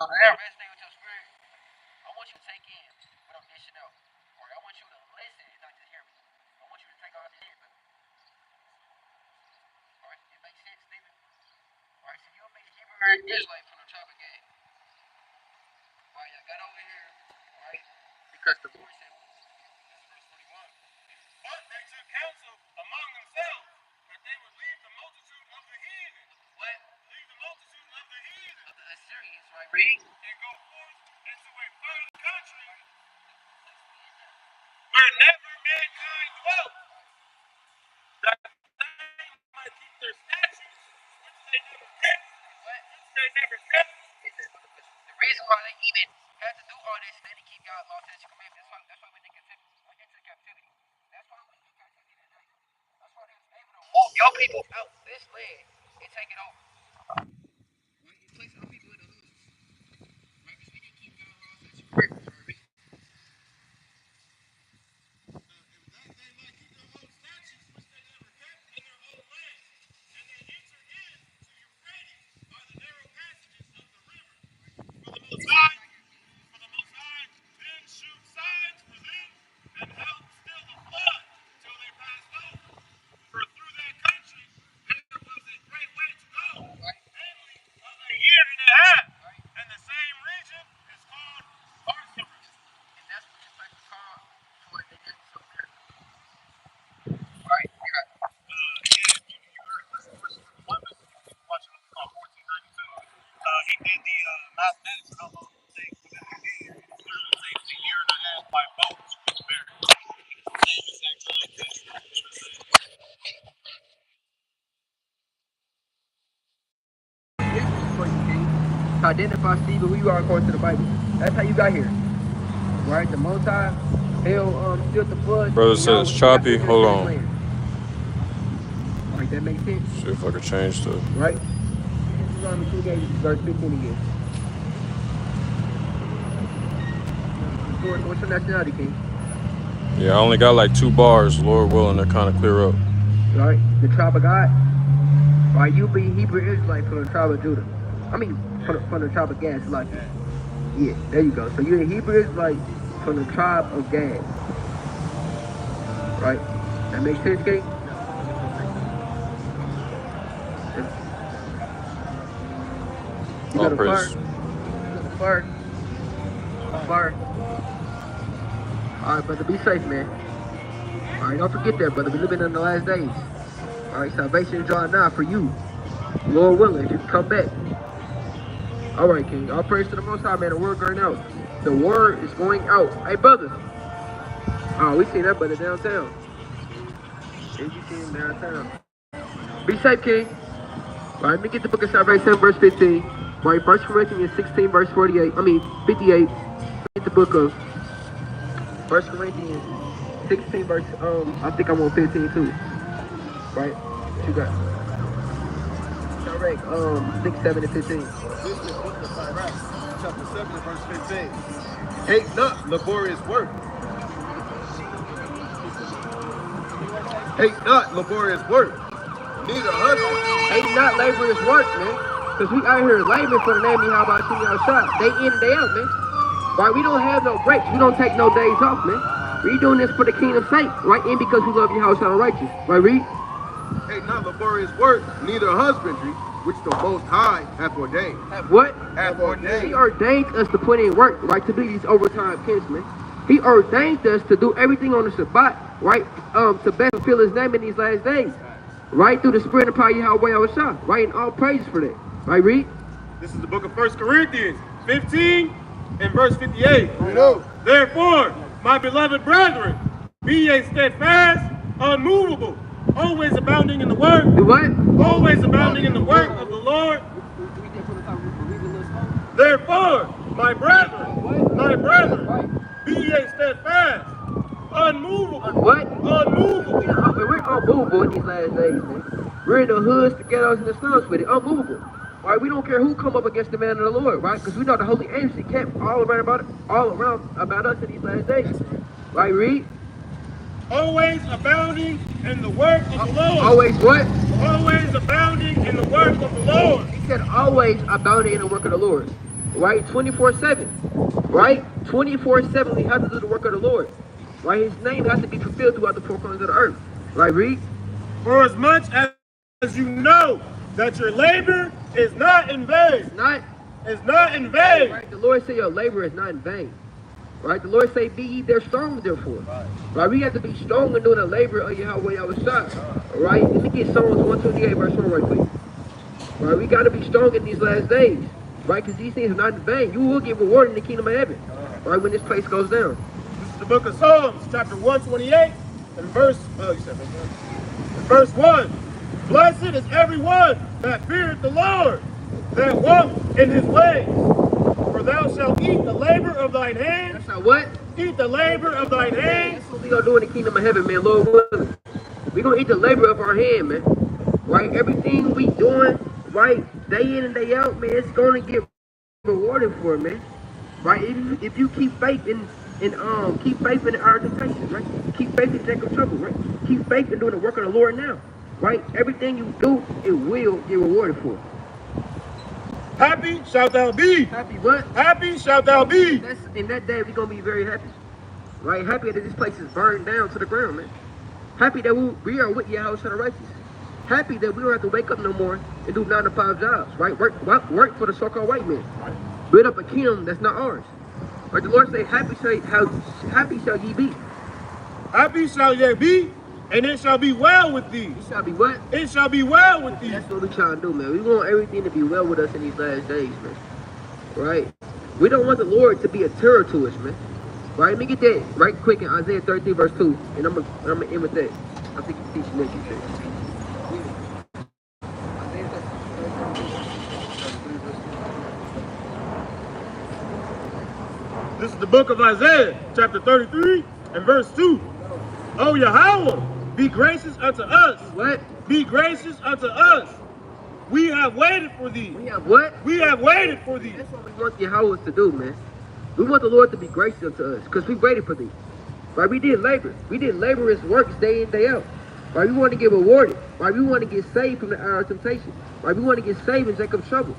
So that resonate with your spirit. I want you to take in what I'm dishing out. Or I want you to listen and not just hear me. I want you to take all this in. Alright, it makes sense, Stephen? Alright, so you'll be the Hebrew Israelite from the tribe of Gad. Alright, I got over here. Alright? Because the Lord said, that's verse 41. But they took counsel among themselves that they would leave the multitude of the heathen. What? Leave the multitude of the heathen. Of the Assyrians, right? Read. And go forth into a far country where never mankind dwelt, that they might keep their statutes, which they never kept. What? Which they never kept. The reason why they even had to do all this, they didn't keep God's law, statutes, commandments. That's why we went into captivity. That's why we went into captivity that night. That's why they was able to move your people out this land and take it over. Right? You place our people in the hood. Right? Because we didn't keep God's law, statutes, commandments. To identify Stephen who you are according to the Bible. That's how you got here. Right? The Most High, hell, still the blood. Brother says choppy. Hold on. Right, that makes sense. See if I could change the. Right? Deuteronomy 2 verse 15 again. What's your nationality, King? Yeah, I only got like 2 bars. Lord willing, to kind of clear up. Right? The tribe of God. Right? You be Hebrew Israelite from the tribe of Judah. I mean, from the tribe of Gad. Like, yeah, there you go. So you're a Hebrew Israelite from the tribe of Gad. Right? That makes sense, King? You got a fire? You got a fire? Fire. Alright, brother, be safe, man. Alright, don't forget that, brother. We're living in the last days. Alright, salvation is drawing nigh for you. Lord willing, you can come back. Alright, King. All praise to the Most High, man. The word going out. The word is going out. Hey, brother. Oh, we seen that brother downtown. Yeah, you see him downtown. Be safe, King. Alright, let me get the book of Salvation, verse 15. Right, 1 Corinthians 16, verse 48. I mean, 58. Get the book of 1 Corinthians 16, verse, I think I'm on 15 too. Right? What you got? Correct, 6, 7, and 15. This is the book of Sirach, chapter 7, verse 15. Hate not laborious work. Hate not laborious work. Neither husband. Hate not laborious work, man. Because we out here laboring for the name of how about shooting our shot. Day in and day out, man. Right? We don't have no breaks. We don't take no days off, man. We doing this for the kingdom's sake, right? And because we love your house and righteous. Right, read? Hate not laborious work, neither husbandry, which the Most High hath ordained. What? Hath ordained. He ordained us to put in work, right? To be these overtime kinsmen. He ordained us to do everything on the Shabbat, right? To best fulfill his name in these last days. Right? Through the spirit and power of Yahweh our Shah. Right? And all praises for that. Right, read? This is the book of 1 Corinthians 15 and verse 58. Therefore, my beloved brethren, be ye steadfast, unmovable, always abounding in the work. Do what? Always abounding in the work of the Lord. Therefore, my brethren, be ye steadfast, unmovable. What? Unmovable. We're unmovable in these last days, man. We're in the hoods to get us in the slums with it. Unmovable. Right? We don't care who come up against the man of the Lord, right? Because we know the holy angels kept all around about us in these last days. Right, read? Always abounding in the work of the Lord. Always what? Always abounding in the work of the Lord. He said always abounding in the work of the Lord. right? 24/7, right? 24/7, we have to do the work of the Lord, right? His name has to be fulfilled throughout the four corners of the earth, right? Read. For as much as you know that your labor is not in vain. It's not in vain. Right? The Lord say your labor is not in vain. Right? The Lord say, be ye there strong therefore. Right? We have to be strong in doing the labor of Yahweh Yahushua. Right? Let me get Psalms 128 verse 1 right quick. Right? We got to be strong in these last days. Right? Because these things are not in vain. You will get rewarded in the kingdom of heaven. Right? When this place goes down. This is the book of Psalms, chapter 128, and verse 1. Blessed is everyone that feareth the Lord, that walketh in his ways. For thou shalt eat the labor of thine hands. That's how what? Eat the labor of thine hands. That's what we gonna do in the kingdom of heaven, man, Lord willing. We gonna eat the labor of our hand, man. Right? Everything we doing, right, day in and day out, man, it's gonna get rewarded for it, man. Right? If you keep faith in our temptation, right? Keep faith in Jacob's trouble, right? Keep faith in doing the work of the Lord now. Right? Everything you do, it will get rewarded for. Happy shalt thou be. Happy what? Happy shalt thou be. In that day, we're going to be very happy. Right? Happy that this place is burned down to the ground, man. Happy that we are with Yahweh the righteous. Happy that we don't have to wake up no more and do 9 to 5 jobs, right? Work for the so-called white man. Build up a kingdom that's not ours. Right? The Lord say, happy shall ye be. Happy shall ye be, and it shall be well with thee. It shall be what? It shall be well with thee. That's what we trying to do, man. We want everything to be well with us in these last days, man. Right? We don't want the Lord to be a terror to us, man. Right? Let me get that right quick in Isaiah 33 verse 2, and I'm gonna end with that. I think you teach next year. This is the book of Isaiah, chapter 33, and verse 2. O Yahweh, be gracious unto us. What? Be gracious unto us. We have waited for thee. We have what? We have waited for thee. That's what we want Yahweh to do, man. We want the Lord to be gracious unto us, because we waited for thee. Right? We did labor. We did laborious works day in, day out. Right? We want to get rewarded. Right? We want to get saved from the hour of temptation. Right? We want to get saved in Jacob's trouble.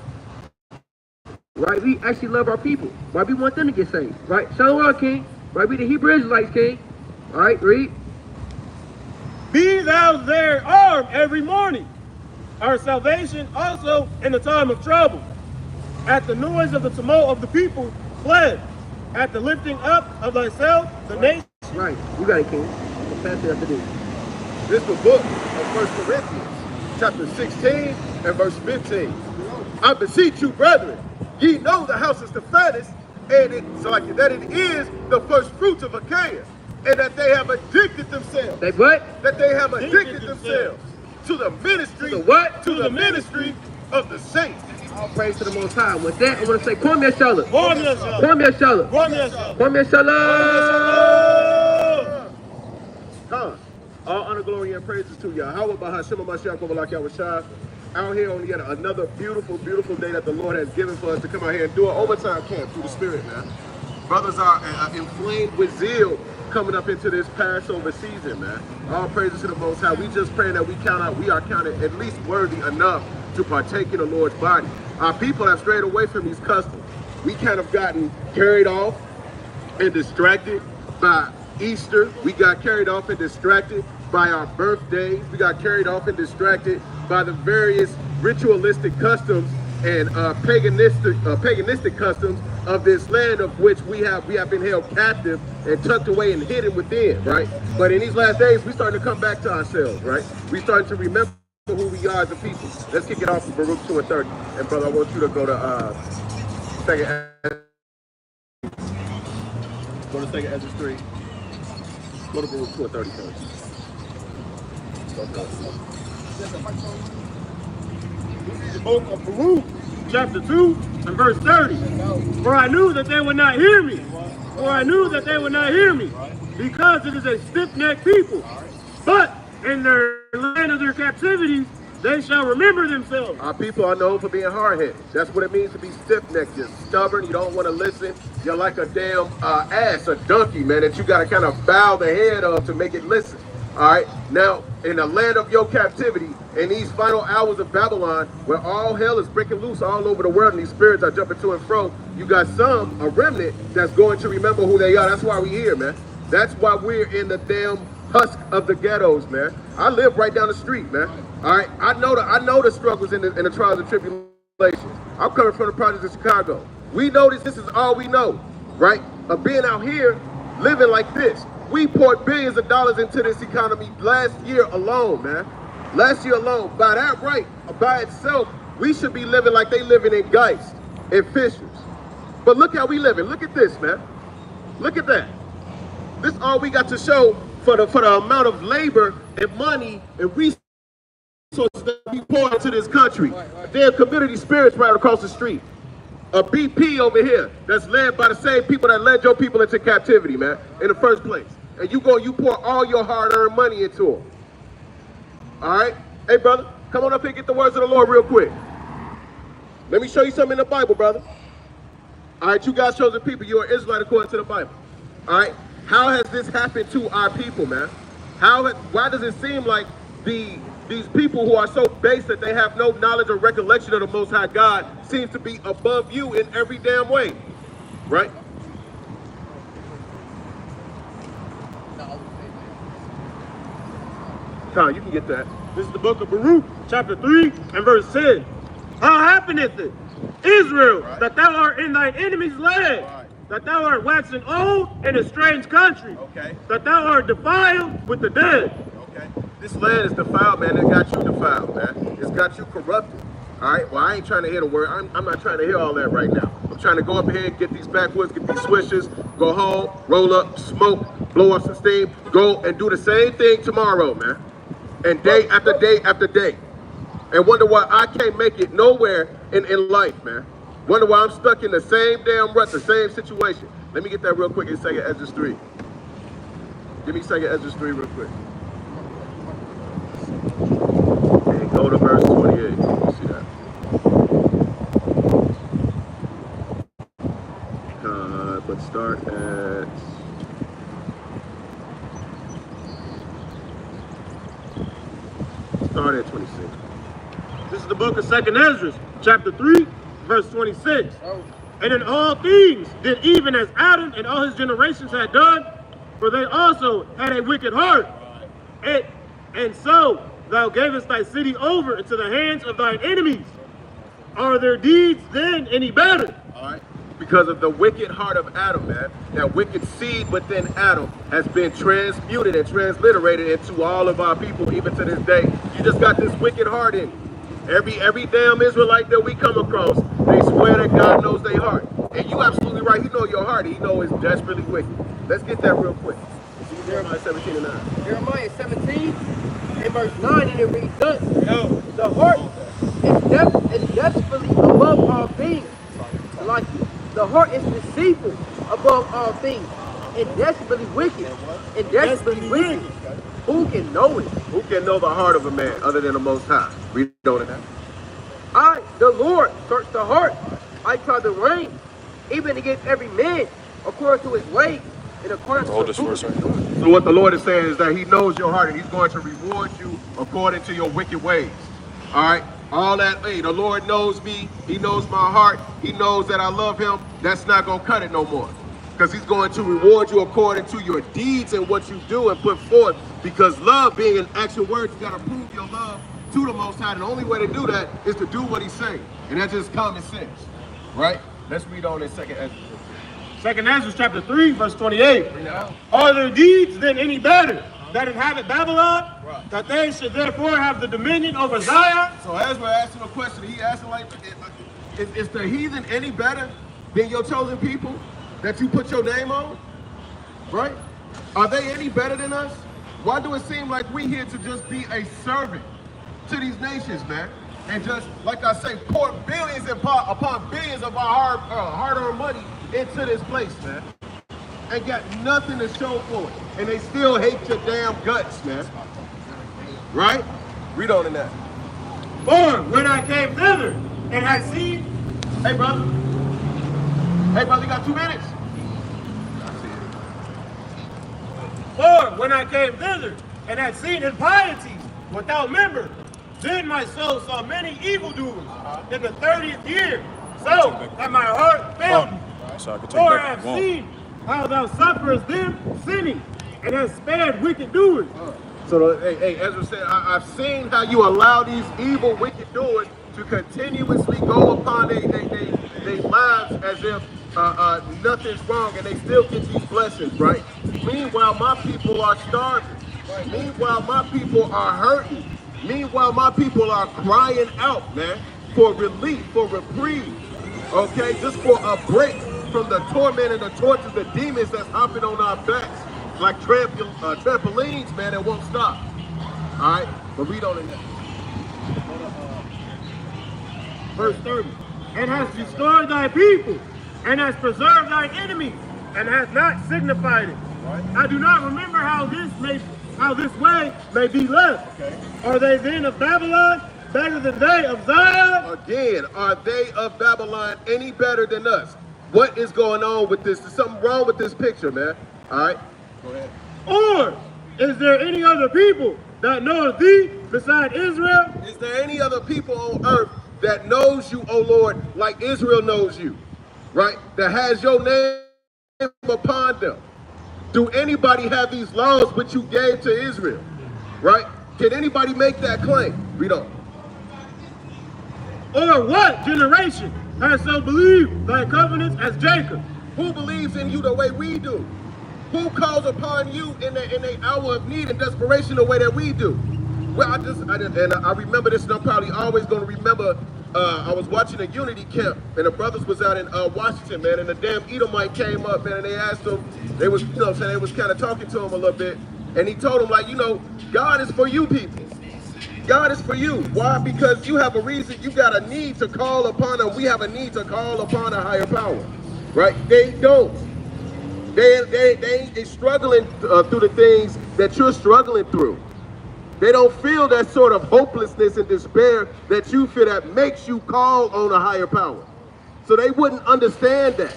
Right? We actually love our people. Right? We want them to get saved. Right? Shalom, King. Right? We the Hebrew Israelites, King. All right, read. Be thou there armed every morning. Our salvation also in the time of trouble. At the noise of the tumult of the people, fled. At the lifting up of thyself, the nation. Right. You got it, King. Pass it after this. This is the book of 1 Corinthians, chapter 16 and verse 15. I beseech you, brethren, ye know the house is the fattest, and it is the first fruits of Achaia, and that they have addicted themselves. They what? That they have addicted themselves to the ministry. To the what? To the ministry of the saints. All praise to the Most High. With that, I want to say, pour me a shalom. Pour me a shalom. Pour me a shalom. Pour me a shalom. Pour me a shalom. Come. All honor, glory, and praises to Yahweh, Bahashim, Mashiach, Kovalak, Yahushua. Out here on yet another beautiful, beautiful day that the Lord has given for us to come out here and do an overtime camp through the Spirit, man. Brothers are inflamed with zeal coming up into this Passover season, man. All praises to the Most High. We just praying that we are counted at least worthy enough to partake in the Lord's body. Our people have strayed away from these customs. We kind of gotten carried off and distracted by Easter. We got carried off and distracted by our birthdays. We got carried off and distracted by the various ritualistic customs and paganistic customs of this land, of which we have been held captive and tucked away and hidden within, right? But in these last days, we starting to come back to ourselves, right? We starting to remember who we are as a people. Let's kick it off with Baruch 2 and 30. And brother, I want you to go to second Ezra 3. Go to Baruch 2 and 30 first. The book of Baruch, chapter 2 and verse 30. For I knew that they would not hear me. For I knew that they would not hear me, because it is a stiff-necked people. But in their land of their captivity, they shall remember themselves. Our people are known for being hard-headed. That's what it means to be stiff-necked. You're stubborn. You don't want to listen. You're like a damn ass, a donkey, man, that you got to kind of bow the head of to make it listen. All right. Now, in the land of your captivity, in these final hours of Babylon, where all hell is breaking loose all over the world and these spirits are jumping to and fro, you got a remnant, that's going to remember who they are. That's why we're here, man. That's why we're in the damn husk of the ghettos, man. I live right down the street, man. All right. I know the struggles and the trials and tribulations. I'm coming from the projects of Chicago. We know this is all we know, right? Of being out here, living like this. We poured billions of dollars into this economy last year alone, man. Last year alone. By that right, by itself, we should be living like they living in Geist and Fishers. But look how we living. Look at this, man. Look at that. This all we got to show for the amount of labor and money and resources that we pour into this country. Damn community spirits right across the street. A BP over here that's led by the same people that led your people into captivity, man, in the first place. And you pour all your hard-earned money into them. All right? Hey, brother, come on up here and get the words of the Lord real quick. Let me show you something in the Bible, brother. All right, you God's chosen people. You're an Israelite according to the Bible. All right? How has this happened to our people, man? Why does it seem like these people who are so base that they have no knowledge or recollection of the Most High God seems to be above you in every damn way, right? Con, you can get that. This is the book of Baruch, chapter 3 and verse 10. How happeneth it, Israel, that thou art in thine enemy's land, that thou art waxing old in a strange country, that thou art defiled with the dead. This land is defiled, man. It got you defiled, man. It's got you corrupted. All right? Well, I ain't trying to hear the word. I'm not trying to hear all that right now. I'm trying to go up ahead, get these backwoods, get these swishers, go home, roll up, smoke, blow off some steam, go and do the same thing tomorrow, man. And day after day after day. And wonder why I can't make it nowhere in life, man. Wonder why I'm stuck in the same damn rut, the same situation. Let me get that real quick in 2nd Ezra 3. Give me 2nd Ezra 3 real quick. And go to verse 28. You see that? But start at... Start at 26. This is the book of 2nd Ezra, chapter 3, verse 26. And in all things did even as Adam and all his generations had done, for they also had a wicked heart. And so thou gavest thy city over into the hands of thine enemies. Are their deeds then any better? All right. Because of the wicked heart of Adam, man. That wicked seed within Adam has been transmuted and transliterated into all of our people, even to this day. You just got this wicked heart in you. Every damn Israelite that we come across, they swear that God knows their heart. And you absolutely right. He knows your heart. He knows it's desperately wicked. Let's get that real quick. Jeremiah 17 and 9. Jeremiah 17 and verse 9, and it reads thus. The heart is desperately above all things. Like the heart is deceitful above all things, and desperately wicked. And desperately wicked. Who can know it? Who can know the heart of a man other than the Most High? Read on it now. I, the Lord, search the heart. I try the reins, even to give every man according to his ways and according to his fruit. So what the Lord is saying is that he knows your heart and he's going to reward you according to your wicked ways. All right? All that, hey, the Lord knows me. He knows my heart. He knows that I love him. That's not going to cut it no more. Because he's going to reward you according to your deeds and what you do and put forth. Because love being an action word, you got to prove your love to the Most High. And the only way to do that is to do what he's saying. And that's just common sense. Right? Let's read on in 2nd Ezra. 2nd Ezra chapter 3, verse 28. Are their deeds then any better that inhabit Babylon, that they should therefore have the dominion over Zion? So Ezra asked him a question. He asked him like, is the heathen any better than your chosen people that you put your name on? Right? Are they any better than us? Why do it seem like we here to just be a servant to these nations, man? And just, like I say, pour billions upon billions of our hard-earned money into this place, man. And got nothing to show for it. And they still hate your damn guts, man. Right? Read on in that. For when I came thither and had seen... Hey, brother. Hey, brother, you got 2 minutes? For when I came thither and had seen impiety without member. Then my soul saw many evildoers in the 30th year. So that my heart failed me. So I can take For I back have if you want. seen how thou sufferest them sinning, and hast spared wicked doers. So, hey, Ezra said, I've seen how you allow these evil, wicked doers to continuously go upon their lives as if nothing's wrong, and they still get these blessings, right? Meanwhile, my people are starving. Meanwhile, my people are hurting. Meanwhile, my people are crying out, man, for relief, for reprieve, okay? Just for a break from the torment and the tortures, the demons that's hopping on our backs like trampolines, man, that won't stop. All right, but read on it now. Verse 30. And hast destroyed thy people, and hast preserved thine enemies, and hast not signified it. Right. I do not remember how this way may be left. Okay. Are they then of Babylon better than they of Zion? Again, are they of Babylon any better than us? What is going on with this? There's something wrong with this picture, man. All right, go ahead. Or is there any other people that know thee beside Israel? Is there any other people on earth that knows you, O Lord, like Israel knows you, right? That has your name upon them? Do anybody have these laws which you gave to Israel, right? Can anybody make that claim? Read on. Or what generation has so believed thy covenants as Jacob? Who believes in you the way we do? Who calls upon you in the hour of need and desperation the way that we do? Well, I remember this, and I'm probably always going to remember. I was watching a unity camp, and the brothers was out in Washington, man, and the damn Edomite came up, man, and they asked him, they was, you know what I'm saying, they was kind of talking to him a little bit, and he told them, like, you know, God is for you people. God is for you. Why? Because you have a reason, you got a need to call upon him. We have a need to call upon a higher power, right? They don't. They struggling through the things that you're struggling through. They don't feel that sort of hopelessness and despair that you feel that makes you call on a higher power. So they wouldn't understand that.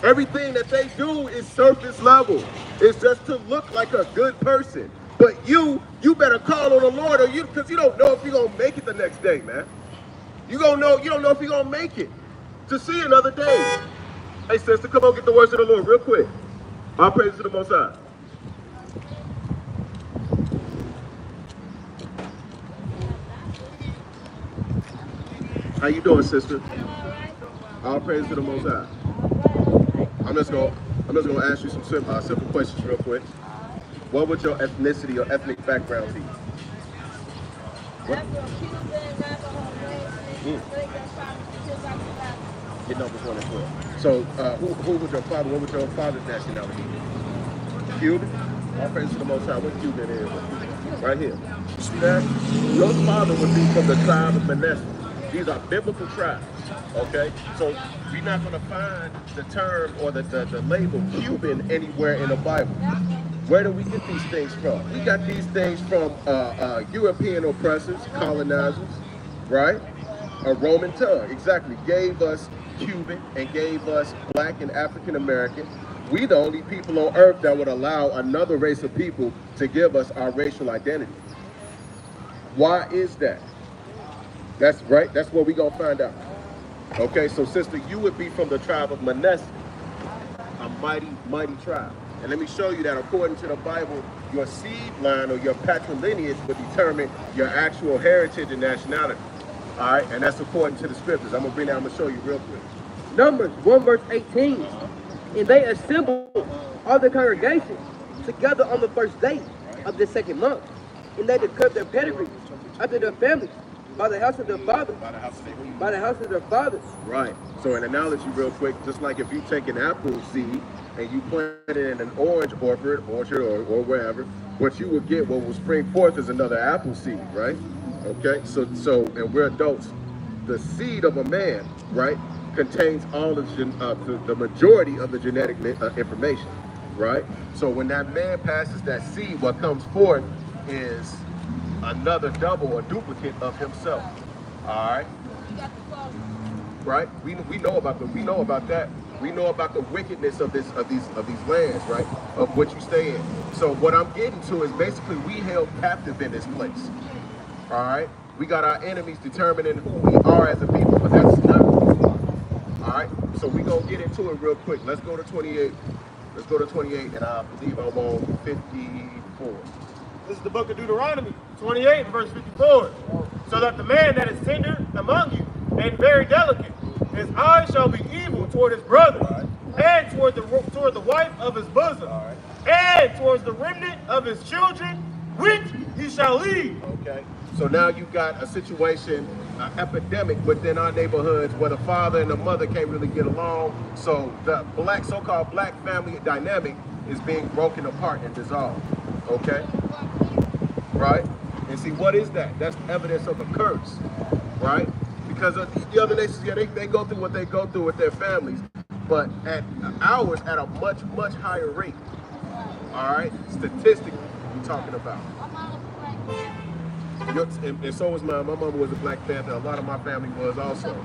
Everything that they do is surface level. It's just to look like a good person. But you better call on the Lord, or because you don't know if you're gonna make it the next day, man. You don't know if you're gonna make it to see another day. Hey, sister, come on, get the words of the Lord real quick. All praise to the Most High. How you doing, sister? All praise to the Most High. I'm just gonna ask you some simple questions real quick. What would your ethnicity or ethnic background be? What? Your numbers 1 and 12. So, who was your father? What was your father's nationality? Cuban. All praise to the Most High. What Cuban is? Right here. See that? Your father would be from the tribe of Manasseh. These are biblical tribes, okay? So we're not going to find the term or the label Cuban anywhere in the Bible. Where do we get these things from? We got these things from European oppressors, colonizers, right? A Roman tongue, exactly, gave us Cuban and gave us Black and African American. We the only people on earth that would allow another race of people to give us our racial identity. Why is that? That's right, that's what we're gonna find out. Okay, so sister, you would be from the tribe of Manasseh, a mighty, mighty tribe. And let me show you that according to the Bible, your seed line or your patrilineage would determine your actual heritage and nationality. All right, and that's according to the scriptures. I'm gonna show you real quick. Numbers 1 verse 18. And they assembled all the congregation together on the first day of the second month. And they declared their pedigree after their families, by the house of their fathers. By the house of their fathers. Right. So an analogy real quick, just like if you take an apple seed and you plant it in an orange orchard or wherever, what you would get, what will spring forth is another apple seed, right? Okay, so and we're adults. The seed of a man, right, contains all of the majority of the genetic information, right? So when that man passes that seed, what comes forth is another double or duplicate of himself. All right. Right? We know about that. We know about the wickedness of these lands, right? Of what you stay in. So what I'm getting to is basically we held captive in this place. All right? We got our enemies determining who we are as a people, but that's not who we are. All right? So we're going to get into it real quick. Let's go to 28. Let's go to 28, and I believe I'm on 54. This is the book of Deuteronomy, 28, verse 54. So that the man that is tender among you and very delicate, his eyes shall be evil toward his brother, and toward the wife of his bosom, and towards the remnant of his children, which he shall leave. Okay. So now you got a situation, an epidemic within our neighborhoods where the father and the mother can't really get along. So the so-called black family dynamic is being broken apart and dissolved. Okay. Right? And see, what is that? That's evidence of a curse, right? Because the other nations, yeah, they go through what they go through with their families, but at ours at a much, much higher rate. All right? Statistically, we're talking about. And so was mine. My mama was a Black Panther. A lot of my family was also.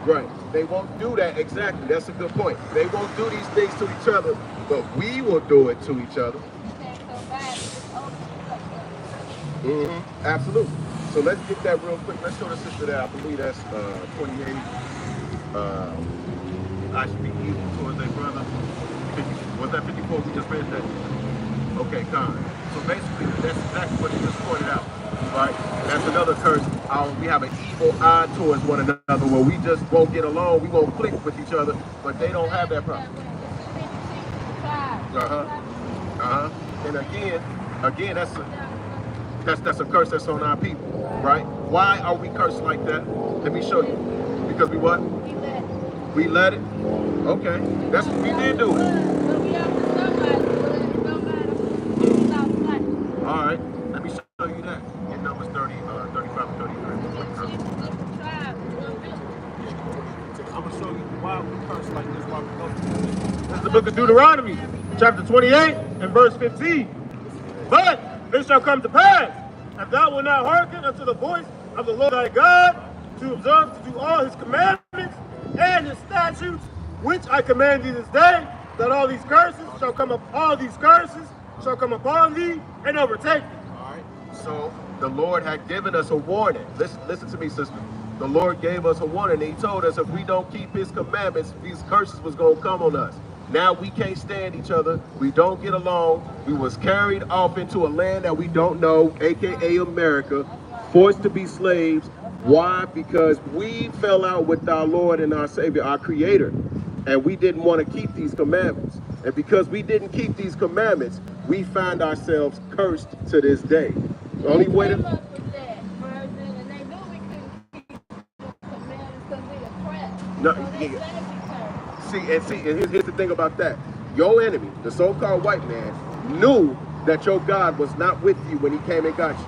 Right. They won't do that. Exactly. That's a good point. They won't do these things to each other, but we will do it to each other. Absolutely. So let's get that real quick. Let's show the sister that. I believe that's 28. I should be evil towards their brother. Was that 54? We just read that. Okay, kind. So basically, that's exactly what you just pointed out, right? That's another curse. We have an evil eye towards one another where we just won't get along, we won't click with each other, but they don't have that problem. And again, that's a curse that's on our people, right? Why are we cursed like that? Let me show you. Because we what? We let it. Okay, that's what we did do it. All right, let me show you that in Numbers 30, 35 and 33. I'm going to show you why we curse like this, why we go through this. This is the book of Deuteronomy, chapter 28 and verse 15. But it shall come to pass, if thou wilt not hearken unto the voice of the Lord thy God, to observe to do all his commandments and his statutes, which I command thee this day, that all these curses shall come upon thee and overtake thee. All right. So the Lord had given us a warning. Listen to me, sister. The Lord gave us a warning. He told us if we don't keep his commandments, these curses was going to come on us. Now we can't stand each other. We don't get along. We was carried off into a land that we don't know, aka America, forced to be slaves. Why? Because we fell out with our Lord and our Savior, our Creator, and we didn't want to keep these commandments. And because we didn't keep these commandments, we find ourselves cursed to this day. The only way to... No, and here's the thing about that. Your enemy, the so-called white man, knew that your God was not with you when he came and got you.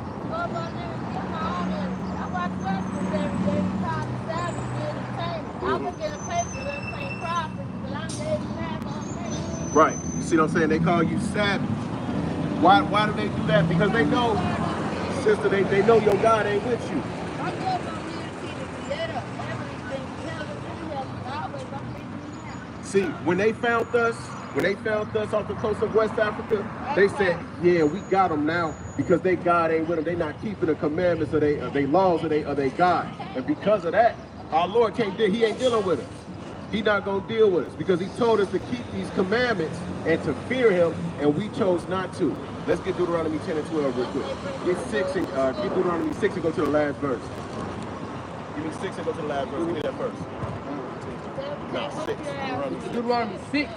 Right. You see what I'm saying? They call you savage. Why do they do that? Because they know, sister, they know your God ain't with you. See, when they found us off the coast of West Africa, they said, yeah, we got them now because they God ain't with them. They not keeping the commandments of they laws of they God. And because of that, our Lord he ain't dealing with us. He not going to deal with us because he told us to keep these commandments and to fear him, and we chose not to. Let's get Deuteronomy 10 and 12 real quick. Get Deuteronomy 6 and go to the last verse. Give me 6 and go to the last verse. Give me that verse. No, 6. Deuteronomy 6,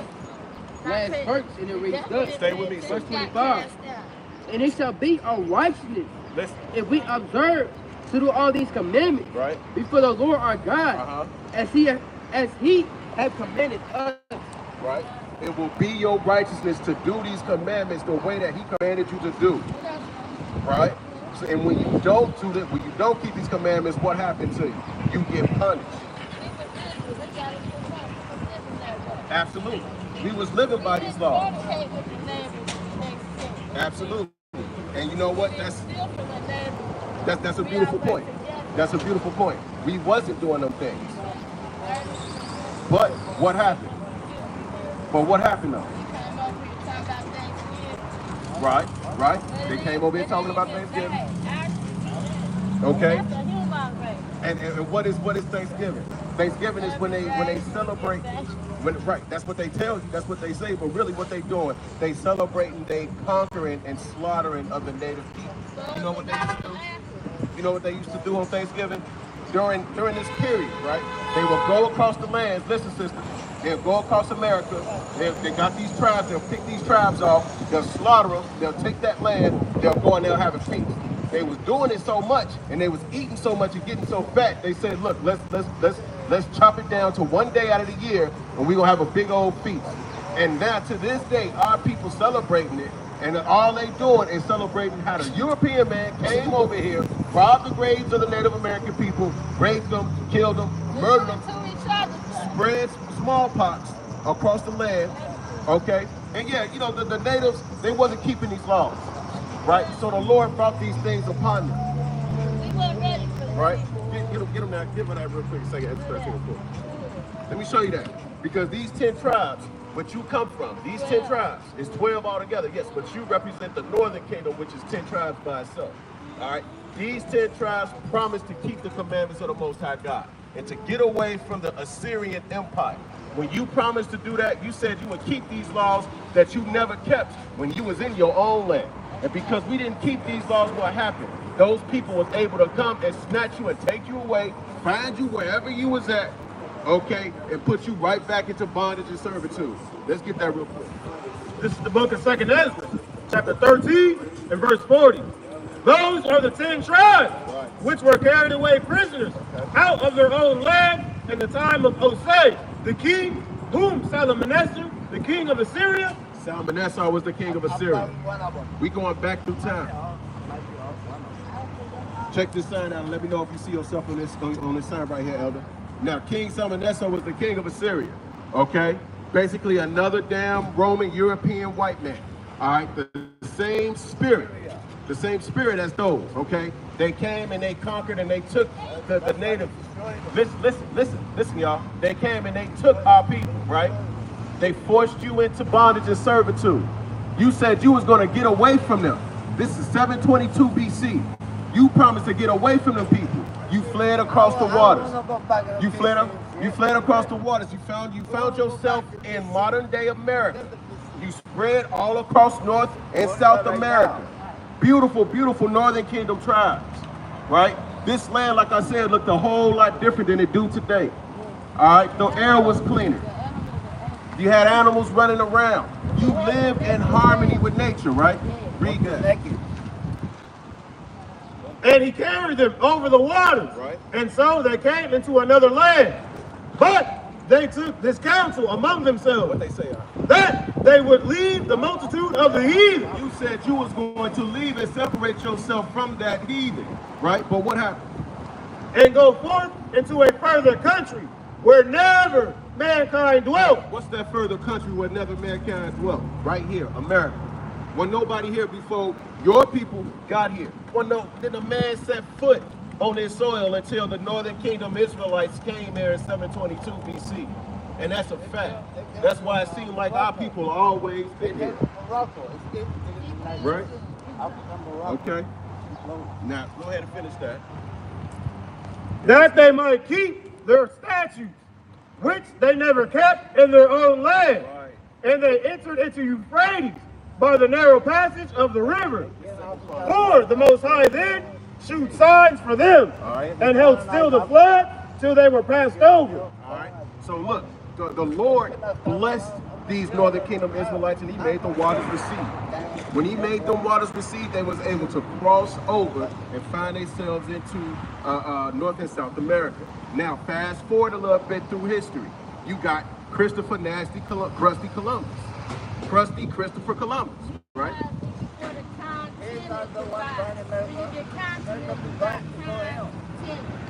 last verse, and it reads thus. Stay with me. Verse 25. And it shall be our righteousness if we observe to do all these commandments before the Lord our God, as he has commanded us. Right? It will be your righteousness to do these commandments the way that he commanded you to do. Right? So, and when you don't do that, when you don't keep these commandments, what happens to you? You get punished. Absolutely. We was living by these laws. Absolutely. And you know what? That's a beautiful point. That's a beautiful point. We wasn't doing them things. But what happened? But what happened though? Right, right. They came over here talking about Thanksgiving. Okay. And what is Thanksgiving? Thanksgiving is when they celebrate. Right, that's what they tell you. That's what they say. But really, what they doing? They celebrating, they conquering and slaughtering of the native people. You know what they used to do? You know what they used to do on Thanksgiving? During this period, right? They will go across the lands. Listen, sister. They'll go across America. They got these tribes. They'll pick these tribes off. They'll slaughter them. They'll take that land. They'll go and they'll have a feast. They was doing it so much, and they was eating so much and getting so fat. They said, "Look, let's chop it down to one day out of the year, and we're gonna have a big old feast." And now to this day, our people celebrating it, and all they doing is celebrating how the European man came over here, robbed the graves of the Native American people, raped them, killed them, murdered them, spread smallpox across the land. Okay, and yeah, you know the natives, they wasn't keeping these laws. Right? So the Lord brought these things upon them. Right? Get them now. Give me that real quick. Second, let me show you that. Because these 10 tribes, which you come from, these 10 tribes, is 12 altogether. Yes, but you represent the northern kingdom, which is 10 tribes by itself. All right? These 10 tribes promised to keep the commandments of the Most High God and to get away from the Assyrian Empire. When you promised to do that, you said you would keep these laws that you never kept when you was in your own land. And because we didn't keep these laws, what happened? Those people was able to come and snatch you and take you away, find you wherever you was at, okay, and put you right back into bondage and servitude. Let's get that real quick. This is the book of 2nd Ezra, chapter 13 and verse 40. Those are the 10 tribes which were carried away prisoners out of their own land in the time of Hosea, the king, whom Salmanassar, the king of Assyria. Salmanassar was the king of Assyria. We going back through time. Check this sign out and let me know if you see yourself on this sign right here, elder. Now, King Salmanassar was the king of Assyria. Okay? Basically another damn Roman European white man. All right? The same spirit as those, okay? They came and they conquered and they took the native. Listen, y'all. They came and they took our people, right? They forced you into bondage and servitude. You said you was going to get away from them. This is 722 BC. You promised to get away from them people. You fled across the waters. You fled across the waters. You found yourself in modern day America. You spread all across North and South America. Beautiful, beautiful Northern Kingdom tribes, right? This land, like I said, looked a whole lot different than it do today. All right, the air was cleaner. You had animals running around. You lived in harmony with nature, right? Read that. And he carried them over the waters. Right. And so they came into another land. But they took this counsel among themselves. What they say? That they would leave the multitude of the heathen. You said you was going to leave and separate yourself from that heathen, right? But what happened? And go forth into a further country where never mankind dwelt. What's that further country where never mankind dwelt? Right here, America. When nobody here before your people got here. When didn't a man set foot on this soil until the Northern Kingdom Israelites came here in 722 BC. And that's a fact. That's why it seems like our people are always been here. Right? Okay. Now, go ahead and finish that. That they might keep their statutes, which they never kept in their own land. Right. And they entered into Euphrates by the narrow passage of the river. For the Most High then shewed signs for them, and held still the flood till they were passed over. All right. So look, the Lord blessed these Northern Kingdom Israelites, and he made the waters recede. When he made them waters recede, they was able to cross over and find themselves into North and South America. Now, fast forward a little bit through history. You got Christopher Crusty Columbus. Crusty Christopher Columbus, right?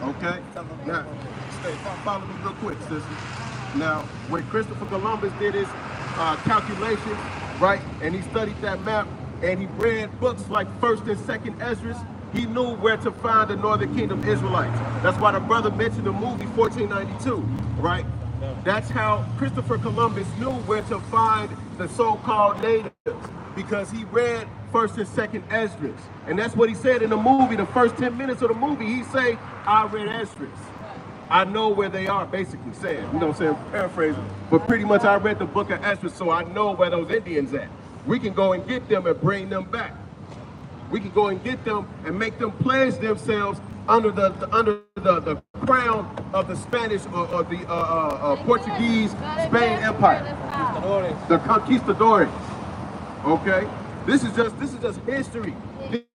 Okay. Now, follow me real quick, sister. Now, when Christopher Columbus did his calculations, right, and he studied that map, and he read books like 1st and 2nd Ezra, He knew where to find the Northern Kingdom Israelites. That's why the brother mentioned the movie 1492, right? That's how Christopher Columbus knew where to find the so-called natives, because he read 1st and 2nd Esdras. And that's what he said in the movie. The first 10 minutes of the movie, he say, I read Esdras. I know where they are, basically saying, you know what I'm saying, paraphrasing. But pretty much I read the book of Esdras, so I know where those Indians at. We can go and get them and bring them back. We can go and get them and make them pledge themselves under the crown of the Spanish or the Portuguese Spain Empire, the conquistadores. Okay, this is just history.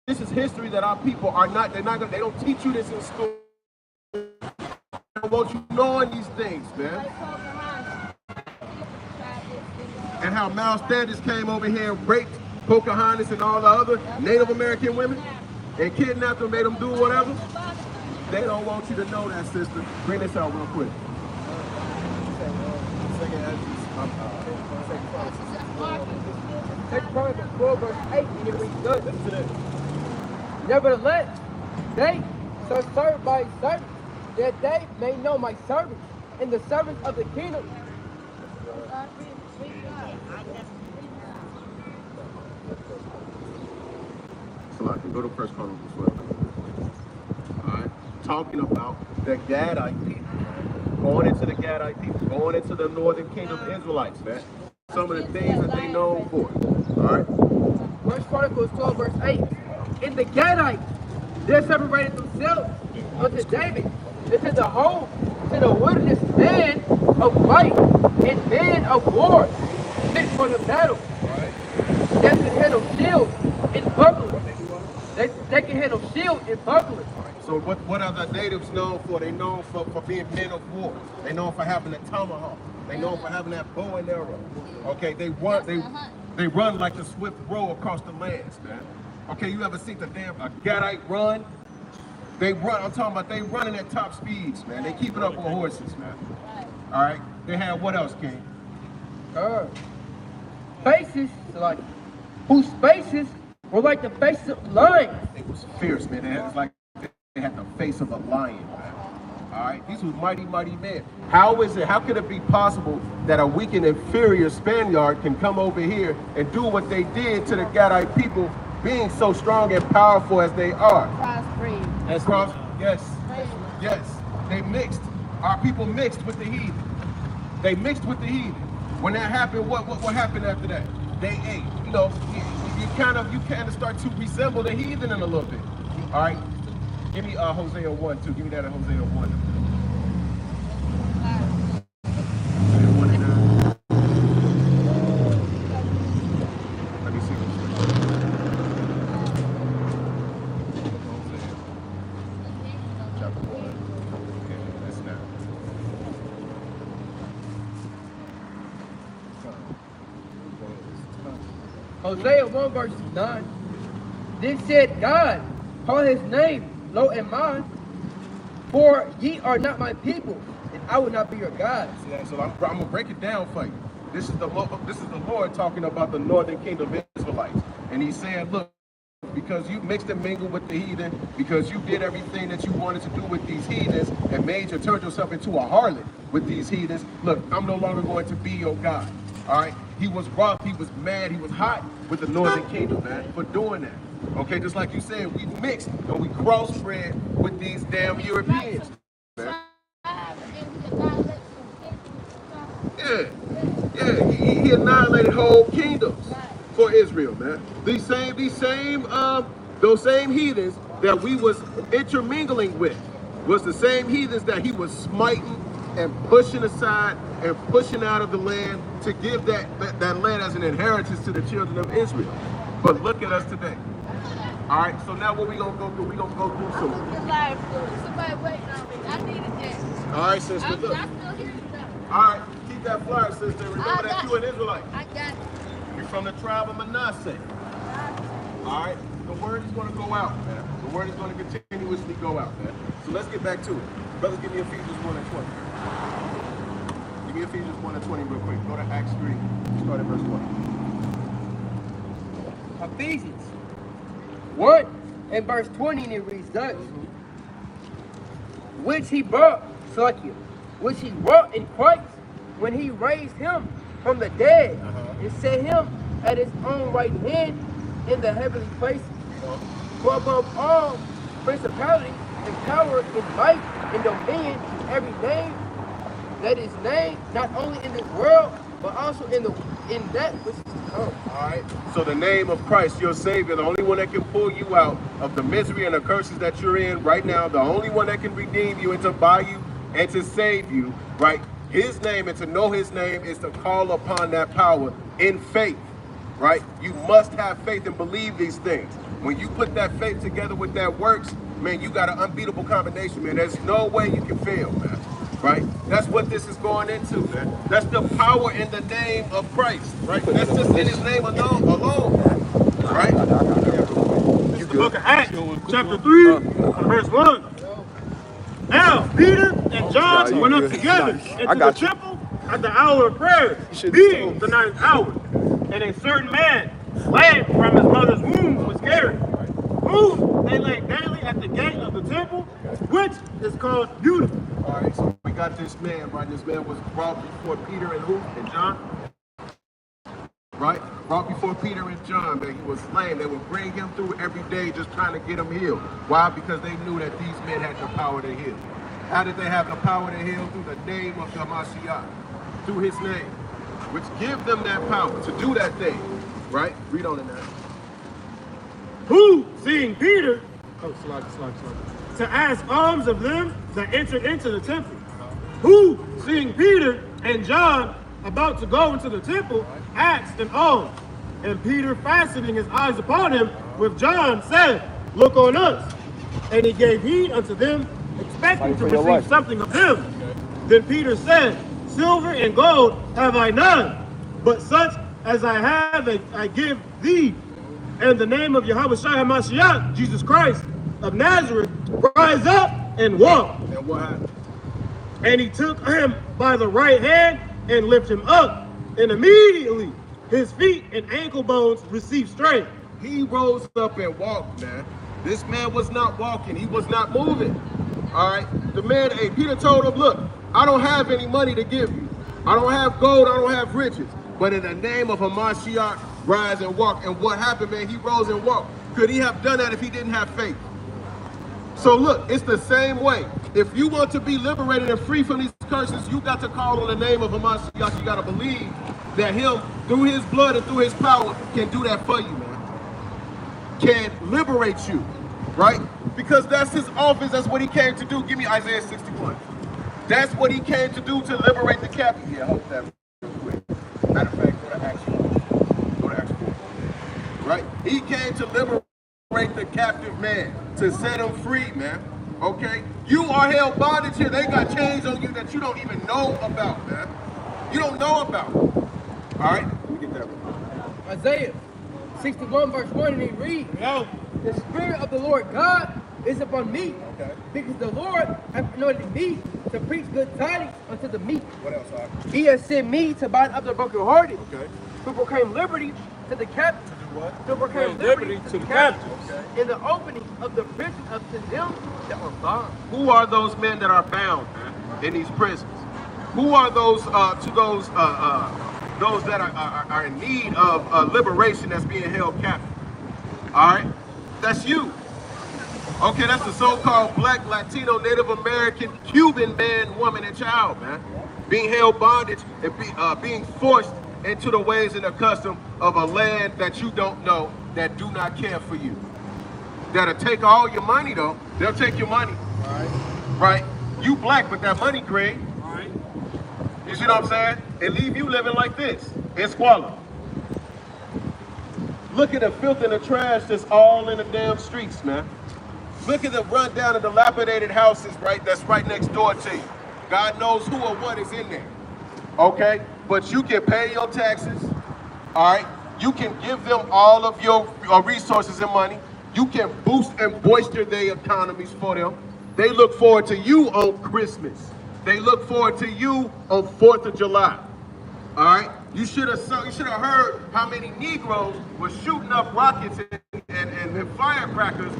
This is history that our people are not. They don't teach you this in school. They don't want you knowing these things, man. And how Miles Standish came over here and raped Pocahontas and all the other Native American women and kidnapped them, made them do whatever. They don't want you to know that, sister. Bring this out real quick. Second Chronicles 12, verse 8, and it reads thus. Listen to this. Nevertheless, they shall serve my servants, that they may know my servants, and the servants of the kingdom. So I can go to 1 Chronicles 12. All right. Talking about the Gadite people. Going into the Gadite people. Going into the Northern Kingdom Israelites, man. Some of the things that they know for. All right. 1 Chronicles 12, verse 8. In the Gadites, they separated themselves unto David, into the home, to the wilderness, man of might and man of war, fit for the battle. They can handle shields and bucklers. They can handle shields and bucklers. So what are the natives known for? They known for being men of war. They known for having a tomahawk. They known for having that bow and arrow. Okay, they run like the swift row across the lands, man. Okay, you ever seen the damn Gadite run? They run. I'm talking about they running at top speeds, man. They keep it up on horses, man. All right. They had what else, King? Faces like whose faces were like the faces of lions. It was fierce, man. It was like they had the face of a lion, man. All right, these were mighty, mighty men. How could it be possible that a weak and inferior Spaniard can come over here and do what they did to the Gadite people, being so strong and powerful as they are? Crossbreed. Yes. They mixed. Our people mixed with the heathen. They mixed with the heathen. When that happened, what happened after that? They ate. You know, you kind of start to resemble the heathen in a little bit. All right. Give me Hosea 1, too. Give me that at Hosea 1. Hosea 1 and 9. Let me see what Hosea chapter 1. Okay, that's now. Hosea 1, verse 9. Then said God, call his name, lo and mine, for ye are not my people, and I will not be your God. Yeah, so I'm gonna break it down for you. This is the Lord talking about the Northern Kingdom Israelites, and He's saying, look, because you mixed and mingled with the heathen, because you did everything that you wanted to do with these heathens, and turned yourself into a harlot with these heathens. Look, I'm no longer going to be your God. All right. He was rough. He was mad. He was hot with the Northern Kingdom, man, for doing that. Okay, just like you said, we mixed and we crossbred with these damn Europeans. Man. Yeah, he annihilated whole kingdoms for Israel, man. Those same heathens that we was intermingling with was the same heathens that he was smiting and pushing aside and pushing out of the land to give that land as an inheritance to the children of Israel. But look at us today. All right, so now what we gonna go through? We gonna go through some. Somebody waiting on me. I needed that. All right, sister. Look. I'm still here. All right, keep that flyer, sister. Remember that you an Israelite. I got it. You're from the tribe of Manasseh. All right, the word is gonna go out, man. The word is gonna continuously go out, man. So let's get back to it. Brothers, give me Ephesians 1 and 20. Give me Ephesians 1 and 20 real quick. Go to Acts 3. Start at verse 1. Ephesians 1 In verse 20, and it reads thus, which he brought, Salakia, which he wrought in Christ when he raised him from the dead and set him at his own right hand in the heavenly places. For above all principality and power and might and dominion, every name that is named, not only in this world, but also in that which is to come. All right. So the name of Christ, your Savior, the only one that can pull you out of the misery and the curses that you're in right now, the only one that can redeem you and to buy you and to save you, right? His name, and to know his name is to call upon that power in faith, right? You must have faith and believe these things. When you put that faith together with that works, man, you got an unbeatable combination, man. There's no way you can fail, man. Right? That's what this is going into, man. That's the power in the name of Christ, right? That's just in his name alone, right? It's the book of Acts, chapter 3, verse 1. Now, Peter and John went up together into the temple at the hour of prayer, being the 9th hour. And a certain man, lame from his mother's womb, was carried, whom they laid daily at the gate of the temple, which is called Beautiful. All right, so we got this man, right? This man was brought before Peter and who? And John, right? Brought before Peter and John, man. He was lame. They would bring him through every day just trying to get him healed. Why? Because they knew that these men had the power to heal. How did they have the power to heal? Through the name of the Mashiach, through his name, which give them that power to do that thing, right? Read on it now. Who, seeing Peter, to ask alms of them that entered into the temple. Who, seeing Peter and John about to go into the temple, asked an alms. And Peter, fastening his eyes upon him with John, said, look on us. And he gave heed unto them, expecting to receive something of them. Then Peter said, silver and gold have I none, but such as I have I give thee. In the name of Yahweh Shai HaMashiach, Jesus Christ of Nazareth, rise up and walk. And what happened? And he took him by the right hand and lifted him up. And immediately his feet and ankle bones received strength. He rose up and walked, man. This man was not walking. He was not moving. All right. The man, hey, Peter told him, look, I don't have any money to give you. I don't have gold. I don't have riches. But in the name of Hamashiach, rise and walk. And what happened, man? He rose and walked. Could he have done that if he didn't have faith? So look, it's the same way. If you want to be liberated and free from these curses, you got to call on the name of Hamashiach. You got to believe that him, through his blood and through his power, can do that for you, man. Can liberate you, right? Because that's his office. That's what he came to do. Give me Isaiah 61. That's what he came to do, to liberate the captive. Yeah, hold that real quick. Matter of fact, go to Acts 4. Go to Acts 4. Right? He came to liberate the captive man, to set him free, man. Okay? You are held bondage here. They got chains on you that you don't even know about, man. You don't know about. All right? Let me get that one. Isaiah 61 verse 1, and it reads, the Spirit of the Lord God is upon me, because the Lord hath anointed me to preach good tidings unto the meek. What else, Arthur? He has sent me to bind up the brokenhearted, Okay. to proclaim liberty to the captives, To do what? to proclaim liberty to the captives, and the opening of the prison up to them that are bound. Who are those men that are bound, man, in these prisons? Who are those those that are in need of liberation, that's being held captive? All right, that's you. Okay, that's the so-called Black, Latino, Native American, Cuban man, woman, and child, man, being held bondage and being forced into the ways and the custom of a land that you don't know, that do not care for you. That'll take all your money, though. They'll take your money. Right? You black, but that money, Craig. You see what I'm saying? And leave you living like this, in squalor. Look at the filth and the trash that's all in the damn streets, man. Look at the rundown and dilapidated houses, right? That's right next door to you. God knows who or what is in there. Okay? But you can pay your taxes. All right? You can give them all of your resources and money. You can boost and boister their economies for them. They look forward to you on Christmas. They look forward to you on 4th of July. All right? You should have heard how many Negroes were shooting up rockets and firecrackers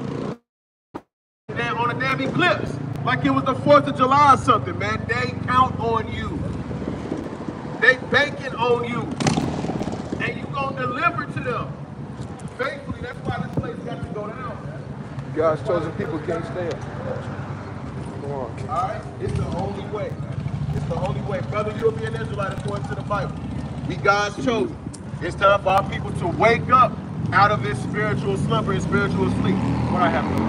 on a damn eclipse, like it was the 4th of July or something, man. They count on you. They banking on you. And you gonna deliver to them. Faithfully, that's why this place got to go down, man. God's chosen people can't stay up. Come on, King. All right? It's the only way, man. It's the only way. Brother, you'll be an Israelite according to the Bible. We God's chosen. It's time for our people to wake up out of this spiritual slumber and spiritual sleep. What I have to do.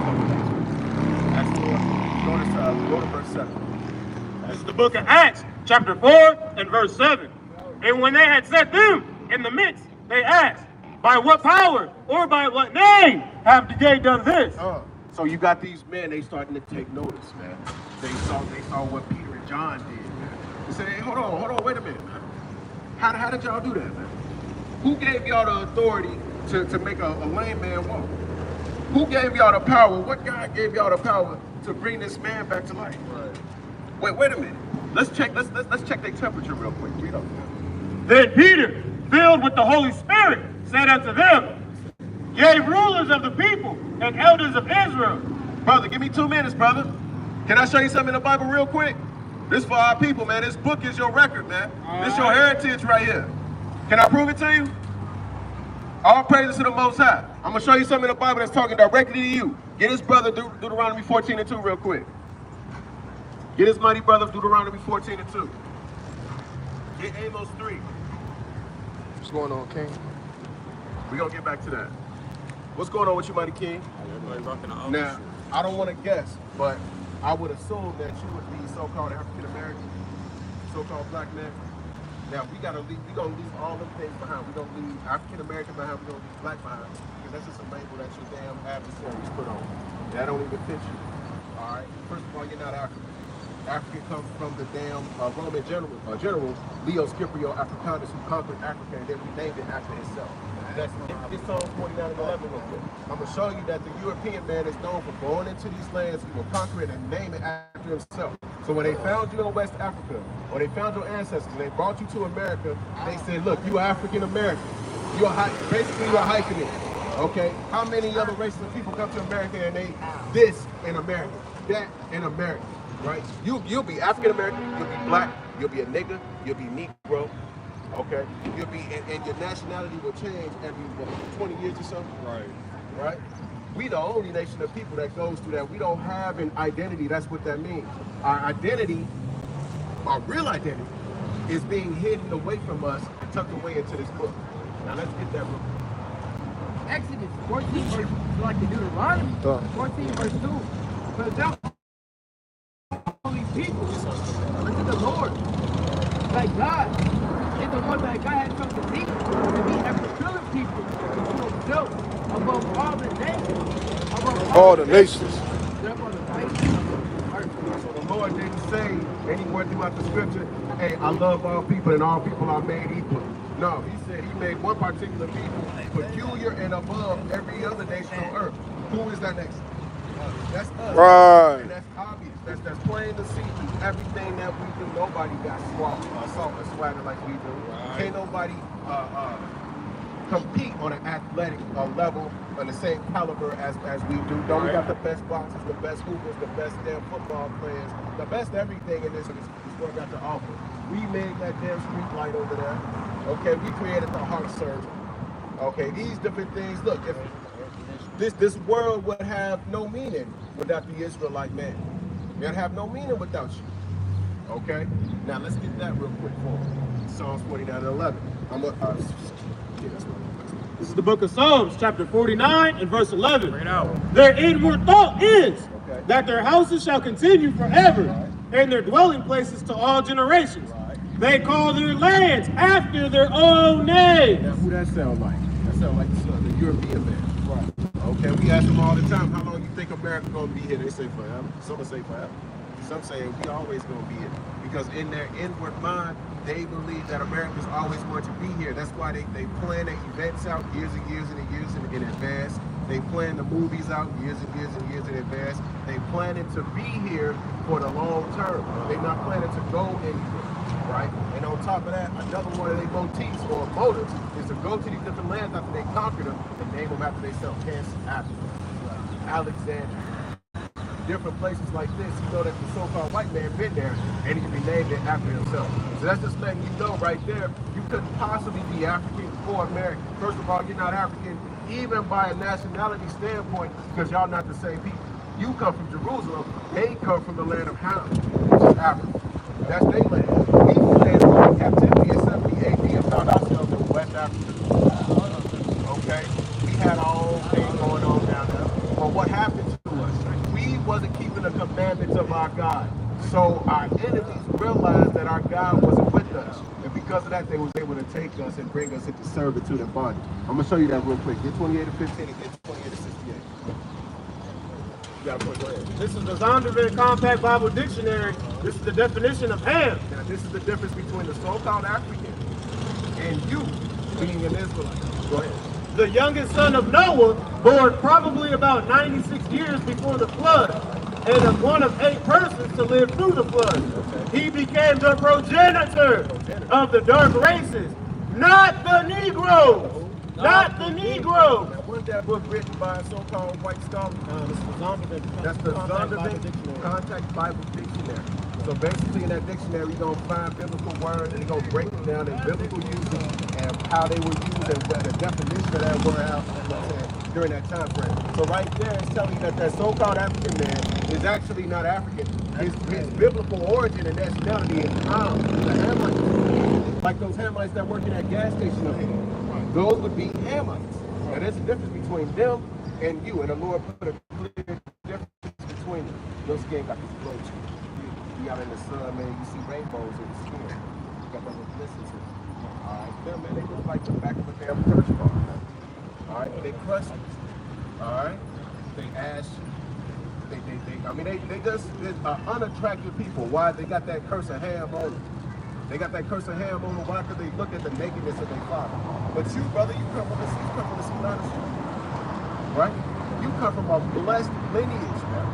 That's Lord. Go to verse 7. This is the book of Acts, chapter 4 and verse 7. And when they had set them in the midst, they asked, by what power or by what name have they done this? So you got these men, they starting to take notice, man. They saw what Peter and John did, man. They said, hey, hold on, wait a minute, man. How did y'all do that, man? Who gave y'all the authority to make a lame man walk? Who gave y'all the power? What God gave y'all the power to bring this man back to life? Right. Wait a minute. Let's check their temperature real quick. Read up. Then Peter, filled with the Holy Spirit, said unto them, yea, rulers of the people and elders of Israel. Brother, give me 2 minutes, brother. Can I show you something in the Bible real quick? This for our people, man. This book is your record, man. This your heritage right here. Can I prove it to you? All praises to the Most High. I'm going to show you something in the Bible that's talking directly to you. Get his brother Deuteronomy 14 and 2 real quick. Get his mighty brother Deuteronomy 14 and 2. Get Amos 3. What's going on, King? We're going to get back to that. What's going on with you, mighty king? Now, I don't want to guess, but I would assume that you would be so-called African American, so-called black man. Now we're gonna leave all them things behind. We're gonna leave African American behind, we're gonna leave black behind. Because that's just a label that your damn adversaries put on. That don't even fit you. Alright? First of all, you're not African. African comes from the damn Roman general Leo Scipio Africanus, who conquered Africa and then renamed it after himself. It's Psalms 49 and 11 real quick. I'm going to show you that the European man is known for going into these lands, he will conquer it and name it after himself. So when they found you in West Africa, or they found your ancestors, and they brought you to America, they said, look, you are African American. You're basically you're hyphenated. Okay? How many other races of people come to America and they this in America, that in America, right? You'll be African American, you'll be black, you'll be a nigga, you'll be Negro. Okay, you'll be, and your nationality will change every 20 years or so. Right. We the only nation of people that goes through that. We don't have an identity. That's what that means. Our identity, our real identity, is being hidden away from us and tucked away into this book. Now let's get that real quick. Exodus 14 verse, like the Deuteronomy 14 verse 2. For example, all these people unto the Lord, like God. It's the one that God had come to seek, and he had fulfilling people to himself above all the nations. Above all the nations. Therefore, the So the Lord didn't say anywhere throughout the scripture, hey, I love all people and all people are made equal. No, he said he made one particular people peculiar and above every other nation on earth. Who is that nation? That's us. Right. And that's obvious. That's plain to see through everything that we do. Nobody got salt and swagger like we do. Right. Can't nobody compete on an athletic level on the same caliber as we do. Don't we got the best boxers, the best hoopers, the best damn football players, the best everything in this world got to offer. We made that damn street light over there. Okay, we created the heart surgeon. Okay, these different things. Look, if this world would have no meaning without the Israelite man. It'd have no meaning without you. Okay? Now let's get that real quick forward. Psalms 49 and 11. This is the book of Psalms, chapter 49 and verse 11. Their inward thought is that their houses shall continue forever, and their dwelling places to all generations. They call their lands after their own names. Now who that sound like? That sound like the European man. Okay, we ask them all the time, how long you think America gonna be here? They say forever. Some will say forever. Some say we always gonna be here. Because in their inward mind, they believe that America's always going to be here. That's why they plan their events out years and years and years in advance. They plan the movies out years and years and years in advance. They planning to be here for the long term. They're not planning to go anywhere, right? And on top of that, another one of their motifs or motives is to go to these different lands after they conquer them and name them after themselves. Hence, Africa, Alexandria, different places like this, you know that the so-called white man been there and he renamed it after himself. So that's just letting you know right there, you couldn't possibly be African or American. First of all, you're not African even by a nationality standpoint because y'all not the same people. You come from Jerusalem, they come from the land of Ham, which is Africa. That's their land. We fled from captivity in 70 AD and found ourselves in West Africa. Okay? We had our own thing going on down there. But what happened to us? We wasn't keeping the commandments of our God. So our enemies realized that our God wasn't with us. And because of that, they was able to take us and bring us into servitude and bondage. I'm going to show you that real quick. Get 28 to 15 and get 28 to 68. This is the Zondervan Compact Bible Dictionary. This is the definition of Ham. Now, this is the difference between the so-called African and you being an Israelite. Go ahead. The youngest son of Noah, born probably about 96 years before the flood, and of one of 8 persons to live through the flood. He became the progenitor of the dark races, not the Negroes. Not the Negroes. Now, wasn't that book written by a so-called white scholar? This is the Zondervan. That's the Zondervan Contact Bible Dictionary. So basically in that dictionary, you're going to find biblical words and you're going to break them down in biblical usage and how they were used and what the definition of that word out during that time frame. So right there, it's telling you that that so-called African man is actually not African. His biblical origin and nationality is Ham, the Hamites. Like those Hamites that work in that gas station up here. Those would be Hamites. Now there's a difference between them and you, and the Lord put a clear difference between them. Your skin got this glow to it. You out in the sun, man, you see rainbows in the skin. You got that little glisten to it. Alright, them, man, they look like the back of a damn church bar. Alright, they crust it. Alright, they ash. They just unattractive people. Why? They got that curse of Ham on them. They got that curse of Ham on them. Why? Because they look at the nakedness of their father. But you, brother, you come from the seed line of Judah, right? You come from a blessed lineage, man.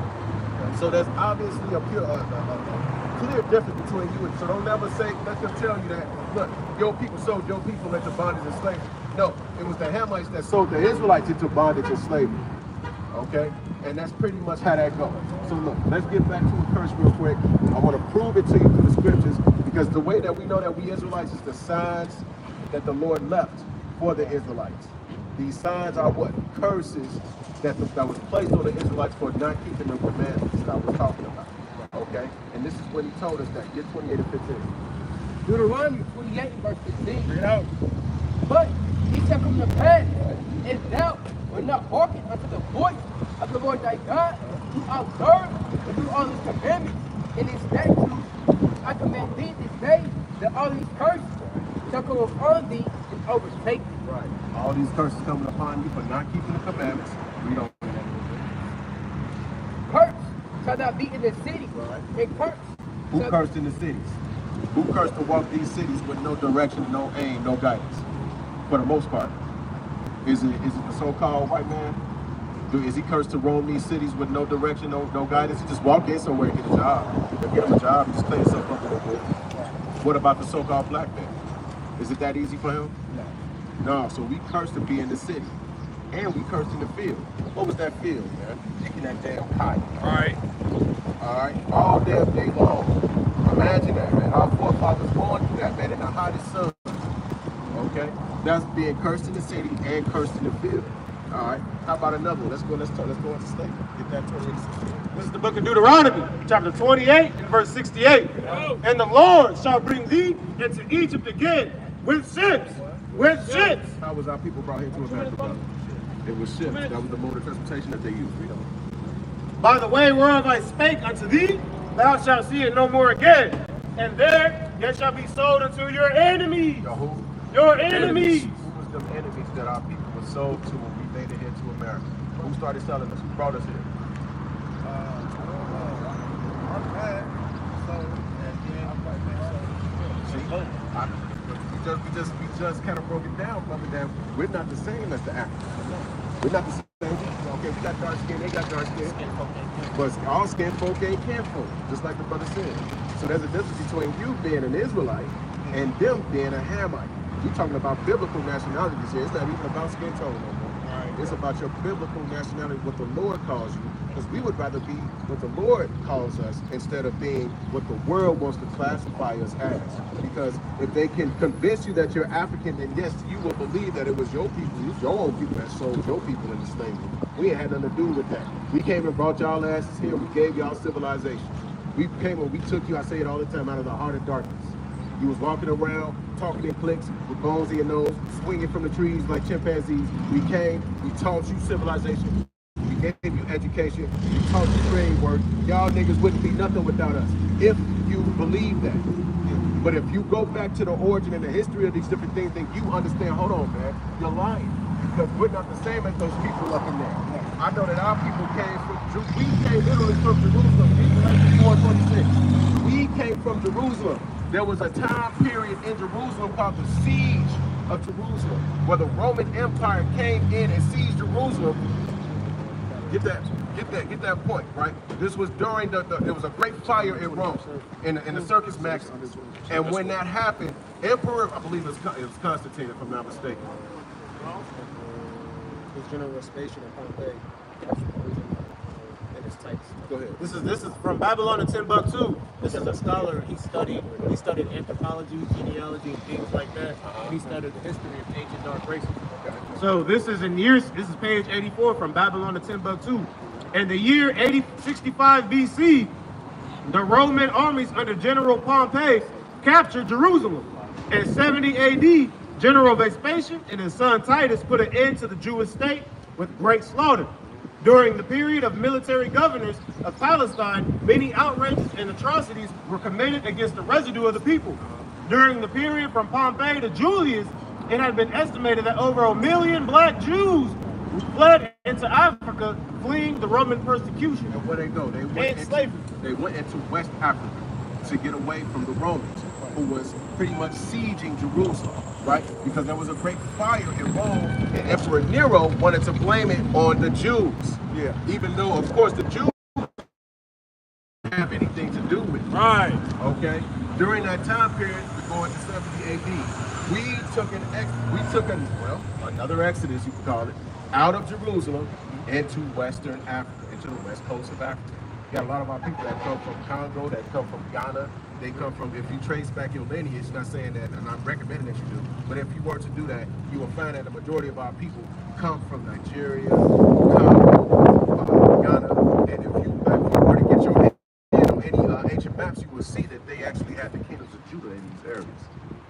So there's obviously a clear difference between you and. So don't ever let them tell you that. Look, your people sold your people into bondage and slavery. No, it was the Hamites that sold the Israelites into bondage and slavery. Okay, and that's pretty much how that goes. So look, let's get back to the curse real quick. I want to prove it to you through the scriptures. Because the way that we know that we Israelites is the signs that the Lord left for the Israelites. These signs are what? Curses that was placed on the Israelites for not keeping the commandments that I was talking about. Okay? And this is when he told us that. Get 28 and 15. Deuteronomy 28 verse 15. Read it out. But he shall come to pass, if thou wilt not hearken unto the voice of the Lord thy God, to observe and do all his commandments and his statutes, I command thee this day that all these curses shall come upon thee and overtake thee. Right. All these curses coming upon you for not keeping the commandments. We don't. Curse shall thou be in the city. Right. And curse. Who cursed in the cities? Who cursed to walk these cities with no direction, no aim, no guidance? For the most part. Is it the so-called white man? Is he cursed to roam these cities with no direction, no guidance? He just walk in somewhere and get a job. Get him a job and just clean himself up a little bit. What about the so-called black man? Is it that easy for him? No. So we cursed to be in the city. And we cursed in the field. What was that field, man? Picking that damn cotton. Alright? All damn day long. Imagine that, man. Our forefathers going through that, man, in the hottest sun. Okay? That's being cursed in the city and cursed in the field. All right. How about another one? Let's go into slavery. Get that 28 to 16. This is the book of Deuteronomy, chapter 28 and verse 68. And the Lord shall bring thee into Egypt again with ships. With ships. How was our people brought here to America, brother? It was ships. That was the mode of transportation that they used. By the way whereof I spake unto thee, thou shalt see it no more again. And there ye shall be sold unto your enemies. Your enemies. Who was them enemies that our people were sold to when we made it here to America? Who started selling us? Who brought us here? We just kind of broke it down, brother, that we're not the same as the Africans. We're not the same. Okay, we got dark skin, they got dark skin. But all skin folk ain't kin folk, just like the brother said. So there's a difference between you being an Israelite and them being a Hamite. We're talking about biblical nationalities here. It's not even about skin tone no more. It's about your biblical nationality, what the Lord calls you. Because we would rather be what the Lord calls us instead of being what the world wants to classify us as. Because if they can convince you that you're African, then yes, you will believe that it was your people, it was your own people that sold your people into slavery. We ain't had nothing to do with that. We came and brought y'all asses here. We gave y'all civilization. We came and we took you, I say it all the time, out of the heart of darkness. You was walking around, talking in cliques with bones in your nose, swinging from the trees like chimpanzees. We came, we taught you civilization. We gave you education. We taught you trade work. Y'all niggas wouldn't be nothing without us if you believe that. But if you go back to the origin and the history of these different things, then you understand, hold on, man, you're lying. Because we're not the same as those people up in there. I know that our people came from, we came literally from Jerusalem in 426. We came from Jerusalem. There was a time period in Jerusalem called the Siege of Jerusalem, where the Roman Empire came in and seized Jerusalem. Get that point, right? This was during there was a great fire in Rome, in the Circus Maximus. And when that happened, Emperor, I believe it was Constantine, if I'm not mistaken. His General Vespasian and Pompey and his types. Go ahead. This is from Babylon and Timbuktu. This is a scholar. He studied anthropology, genealogy, and things like that. And he studied the history of ancient dark races. So this is page 84 from Babylon to Timbuktu. In the year 65 BC, the Roman armies under General Pompey captured Jerusalem. In 70 AD, General Vespasian and his son Titus put an end to the Jewish state with great slaughter. During the period of military governors of Palestine, many outrages and atrocities were committed against the residue of the people. During the period from Pompey to Julius, it had been estimated that over 1 million black Jews fled into Africa, fleeing the Roman persecution. And where they go? They went into West Africa to get away from the Romans, who was pretty much sieging Jerusalem, right? Because there was a great fire in Rome, and Emperor Nero wanted to blame it on the Jews. Yeah. Even though, of course, the Jews didn't have anything to do with it. Right. Okay. During that time period, we're going to 70 AD. We took another exodus, you could call it, out of Jerusalem into Western Africa, into the west coast of Africa. You got a lot of our people that come from Congo, that come from Ghana. They come from, if you trace back your lineage, not saying that, and I'm recommending that you do, but if you were to do that, you will find that the majority of our people come from Nigeria, Congo, Ghana, and if you were to get your hand on any ancient maps, you will see that they actually had the kingdoms of Judah in these areas,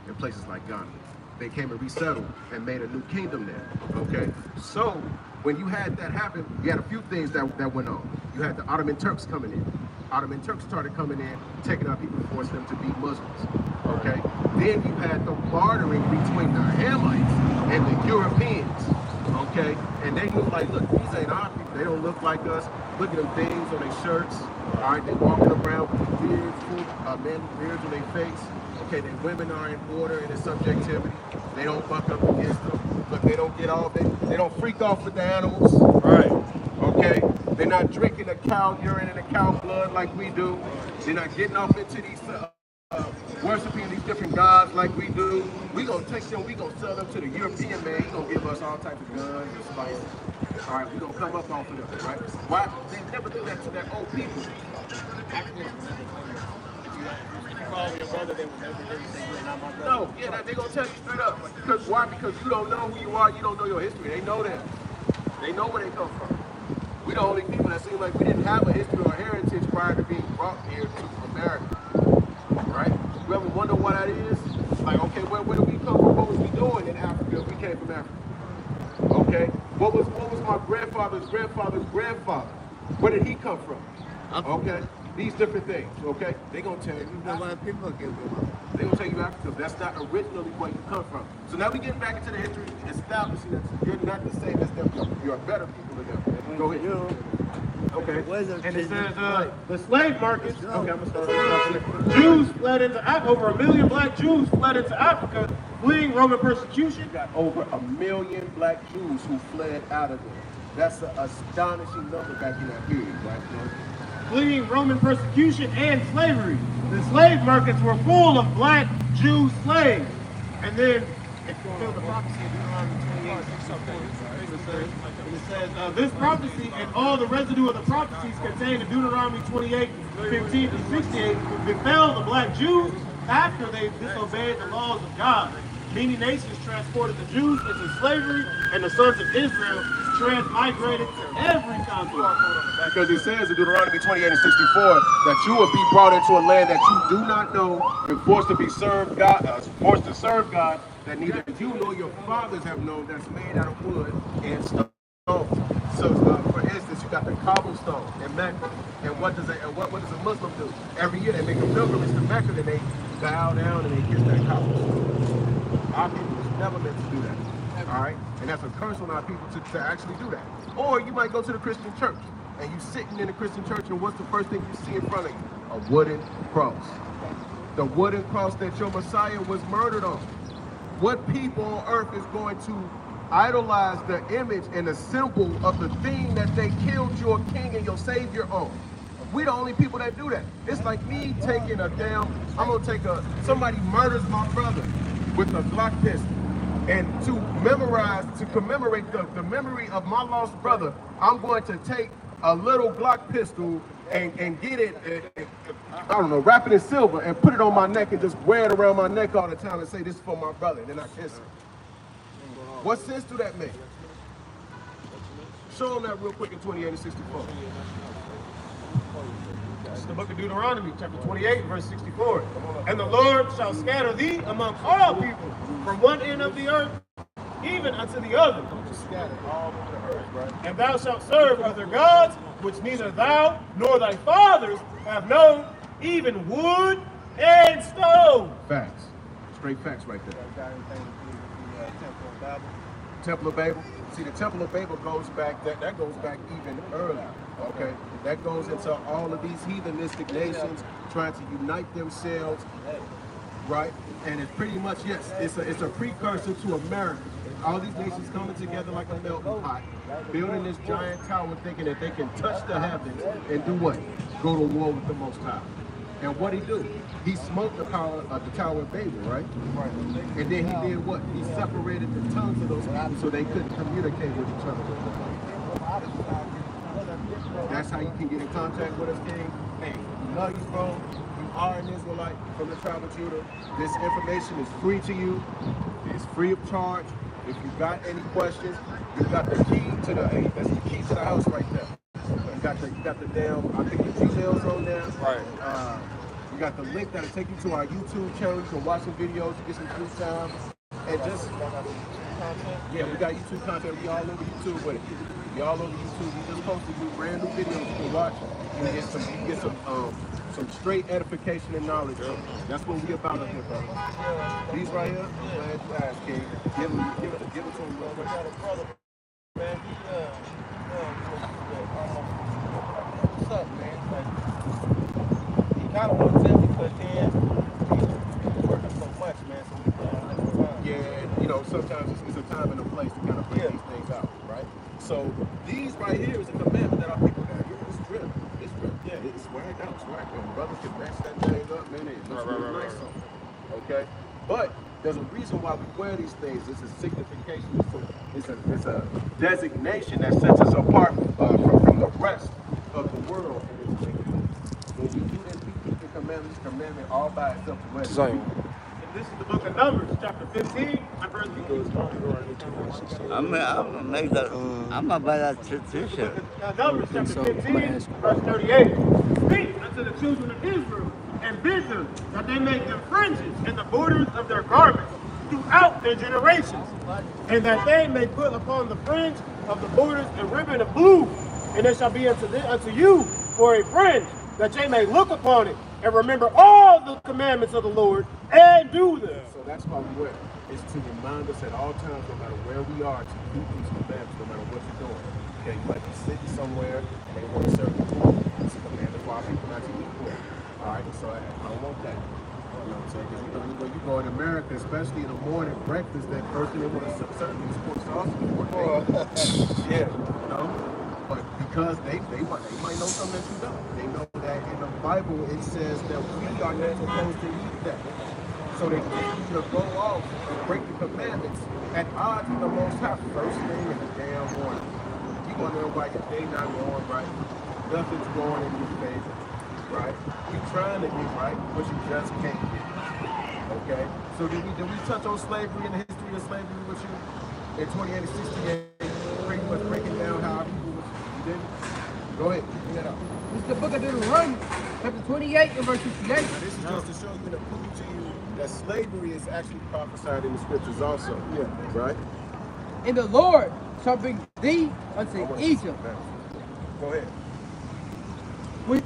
in places like Ghana. They came and resettled and made a new kingdom there, okay? So, when you had that happen, you had a few things that went on. You had the Ottoman Turks coming in. Ottoman Turks started coming in, taking our people, forcing them to be Muslims, okay? Then you had the bartering between the Hamites and the Europeans, okay? And they look like, look, these ain't our people. They don't look like us. Look at them things on their shirts, all right? They're walking around with beards, men with beards on their face. Okay, the women are in order and in subjectivity. They don't buck up against them. Look, they don't get off. They don't freak off with the animals. Right. Okay. They're not drinking the cow urine and the cow blood like we do. They're not getting off into these worshiping these different gods like we do. We gonna take them. We gonna sell them to the European man. He gonna give us all types of guns and spices. All right, we gonna come up off of them. Right? Why? They never do that to their own people. No, yeah, they're gonna tell you straight up. Because why? Because you don't know who you are, you don't know your history. They know that. They know where they come from. We the only people that seem like we didn't have a history or heritage prior to being brought here to America. Right? You ever wonder why that is? Like, okay, where do we come from? What was we doing in Africa if we came from Africa? Okay? What was my grandfather's grandfather's grandfather? Where did he come from? Okay? These different things, okay? They're gonna tell you. They're gonna tell you Africa. That's not originally where you come from. So now we get back into the history, establishing that you're not the same as them. You're a better people than them. Go ahead. Okay. And it says the slave markets. Okay, I'm gonna start. Jews fled into Africa. Over 1 million black Jews fled into Africa, fleeing Roman persecution. You got over 1 million black Jews who fled out of there. That's an astonishing number back in that period, right? Fleeing Roman persecution and slavery. The slave markets were full of black Jew slaves. And then, if you feel the prophecy of Deuteronomy It says, this prophecy and all the residue of the prophecies contained in Deuteronomy 28, 15 through 68 befell the black Jews after they disobeyed the laws of God. Many nations transported the Jews into slavery, and the sons of Israel transmigrated to every continent. Because it says in Deuteronomy 28 and 64 that you will be brought into a land that you do not know and forced to be served God, forced to serve God that neither you nor your fathers have known, that's made out of wood and stone. So, for instance, you got the cobblestone in Mecca, and what does a Muslim do? Every year they make a pilgrimage to Mecca, and they bow down and they kiss that cobblestone. Our people was never meant to do that. All right, and that's a curse on our people to actually do that. Or you might go to the Christian church, and you sitting in the Christian church, and what's the first thing you see in front of you? A wooden cross. The wooden cross that your Messiah was murdered on. What people on earth is going to idolize the image and the symbol of the thing that they killed your king and your savior on? We the only people that do that. It's like me taking somebody murders my brother with a Glock pistol. And to commemorate the memory of my lost brother, I'm going to take a little Glock pistol and get it, I don't know, wrap it in silver and put it on my neck and just wear it around my neck all the time and say, this is for my brother, and then I kiss him. What sense do that make? Show them that real quick in 28 and 64. It's the book of Deuteronomy, chapter 28, verse 64. And the Lord shall scatter thee among all people, from one end of the earth even unto the other. And thou shalt serve other gods, which neither thou nor thy fathers have known, even wood and stone. Facts. Straight facts right there. Temple of Babel. See, the Temple of Babel goes back, that goes back even earlier, okay? That goes into all of these heathenistic nations trying to unite themselves, right? And it's pretty much, yes, it's a precursor to America. All these nations coming together like a melting pot, building this giant tower thinking that they can touch the heavens and do what? Go to war with the Most High. And what he do? He smoked the Tower of Babel, right? And then he did what? He separated the tongues of those people so they couldn't communicate with each other. That's how you can get in contact with us, King. Hey, we love you, bro. You are an Israelite from the tribe of Judah. This information is free to you. It's free of charge. If you got any questions, you got the key to that's the key to the house right there. You got the damn, I think the Gmail's on there. Right. You got the link that'll take you to our YouTube channel. You can watch some videos, get some free time. And just, yeah, we got YouTube content. We all over YouTube with it. We all over YouTube. We just posted new brand new videos you can watch. You get some straight edification and knowledge. That's what we about up here, brother. These right here, glad you asked, King. Give it to him real quick. What's up, man? He kind of wants to tell me because he's working so much, man. So yeah, you know, sometimes it's a time and a place to kind of bring these things out, right? So these right here is a commandment that our people got here. It's real. It's real. Yeah, it's swagged out, swagged out. Brothers can match that thing up, man. It looks really nice on them. Okay? But there's a reason why we wear these things. It's a signification. It's a designation that sets us apart from the rest of the world. When we do this, we keep the commandment all by itself. And this is the book of Numbers, chapter 15, and verse 18. I'm about to tradition. Numbers, chapter 15, verse 38. Speak unto the children of Israel, and bid them that they make them fringes in the borders of their garments throughout their generations, and that they may put upon the fringe of the borders a ribbon of blue, and it shall be unto you for a fringe, that ye may look upon it and remember all the commandments of the Lord and do them. So that's why we wear it. It's to remind us at all times, no matter where we are, to keep these commandments, no matter what you're doing. Okay, you might be sitting somewhere and they want to serve you food. It's a commandment for our people not to eat pork. All right, so I don't want that. You know what I'm saying? Because when you go in America, especially in the morning breakfast, that first thing they want to serve you is pork sausage. Yeah, you know? But because they might know something that you don't. They know that in the Bible it says that we are not supposed to eat that. So they get you to go off and break the commandments at odds with the Most High. First thing in the damn morning. You wonder why your day not going right. Nothing's going in your favor, right? You're trying to get right, but you just can't get it. Okay? So did we touch on slavery and the history of slavery with you? In 28 and 68, pretty much breaking down how our people was, you didn't? Go ahead, bring that up. This is the book of Deuteronomy, chapter 28 and verse 68. Now, this is just to show you and prove to you that slavery is actually prophesied in the scriptures also. Yeah. Right? And the Lord shall bring thee unto Egypt. Go ahead.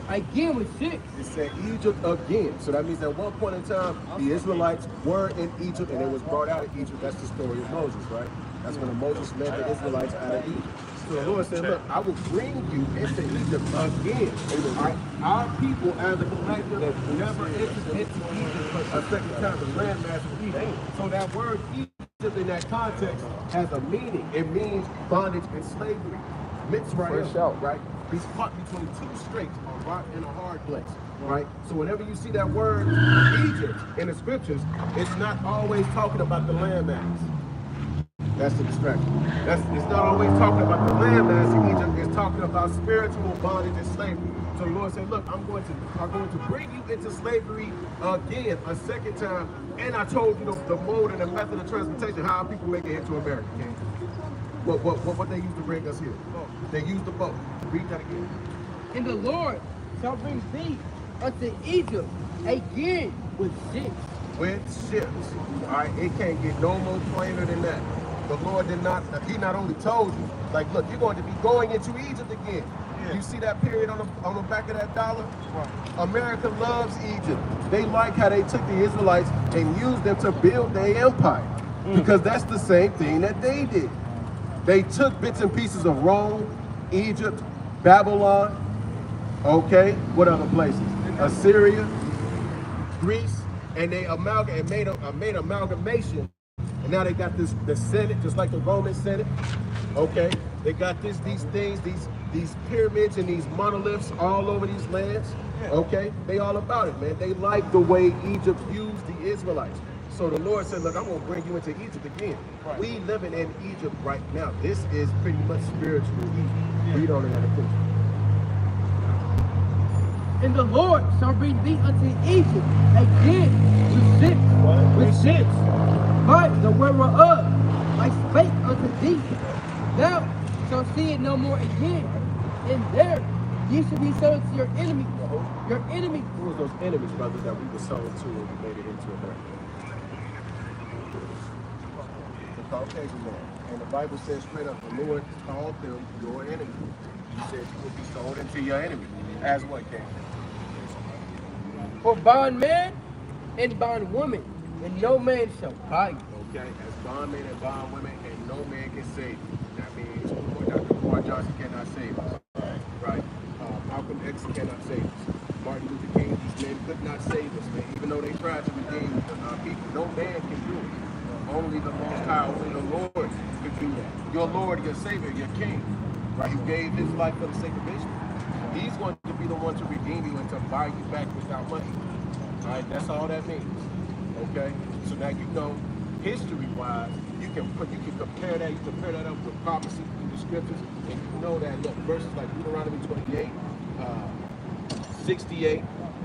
Again with ships. It said Egypt again. So that means at one point in time, the Israelites were in Egypt and they was brought out of Egypt. That's the story of Moses, right? That's when Moses led the Israelites out of Egypt. So the Lord said, look, I will bring you into Egypt again. Our people as a collective never entered into Egypt a second time, the landmass of Egypt. So that word Egypt in that context has a meaning. It means bondage and slavery. Mitzrayim, right? He's caught between two straits, a rock and a hard place, right? So whenever you see that word Egypt in the scriptures, it's not always talking about the landmass. That's the distraction. It's not always talking about the landmass in Egypt. It's talking about spiritual bondage and slavery. So the Lord said, look, I'm going to bring you into slavery again, a second time. And I told you the mode and the method of transportation, how people make it into America. Okay? What they used to bring us here? They used the boat. Read that again. And the Lord shall bring thee unto Egypt again with ships. With ships. All right, it can't get no more plainer than that. The Lord did not, he not only told you, like, look, you're going to be going into Egypt again. Yeah. You see that period on the back of that dollar? Right. America loves Egypt. They like how they took the Israelites and used them to build their empire. Because that's the same thing that they did. They took bits and pieces of Rome, Egypt, Babylon, okay, what other places? Assyria, Greece, and they made amalgamation. And now they got the Senate, just like the Roman Senate, okay? They got these things, these pyramids and these monoliths all over these lands, okay? They all about it, man. They like the way Egypt used the Israelites. So the Lord said, look, I'm going to bring you into Egypt again. Right. We living in Egypt right now. This is pretty much spiritual Egypt. Read on in that picture. And the Lord shall bring thee unto Egypt again with ships. What? With ships. By the word whereof I spake unto thee. Thou shalt see it no more again. And there ye shall be sold to your enemies. Your enemies. Who was those enemies, brothers, that we were sold to when we made it into America? Caucasian man. And the Bible says straight up, the Lord called them your enemy. He said you will be sold into your enemy. As what, King? For bondman and bondwoman, and no man shall buy you. Okay, as bondmen and bondwomen, and no man can save you. That means Dr. Umar Johnson cannot save us. Right? Malcolm X cannot save us. Martin Luther King, these men could not save us, man. Even though they tried to redeem people, no man can do it. Only the Most High, only the Lord could do that. Your Lord, your Savior, your King, right? Who gave his life for the sake of Israel. He's going to be the one to redeem you and to buy you back without money. All right, that's all that means. Okay, so now you know, history-wise, you can compare that. You compare that up with prophecy through the scriptures, and you know that. Look, verses like Deuteronomy 28, 68,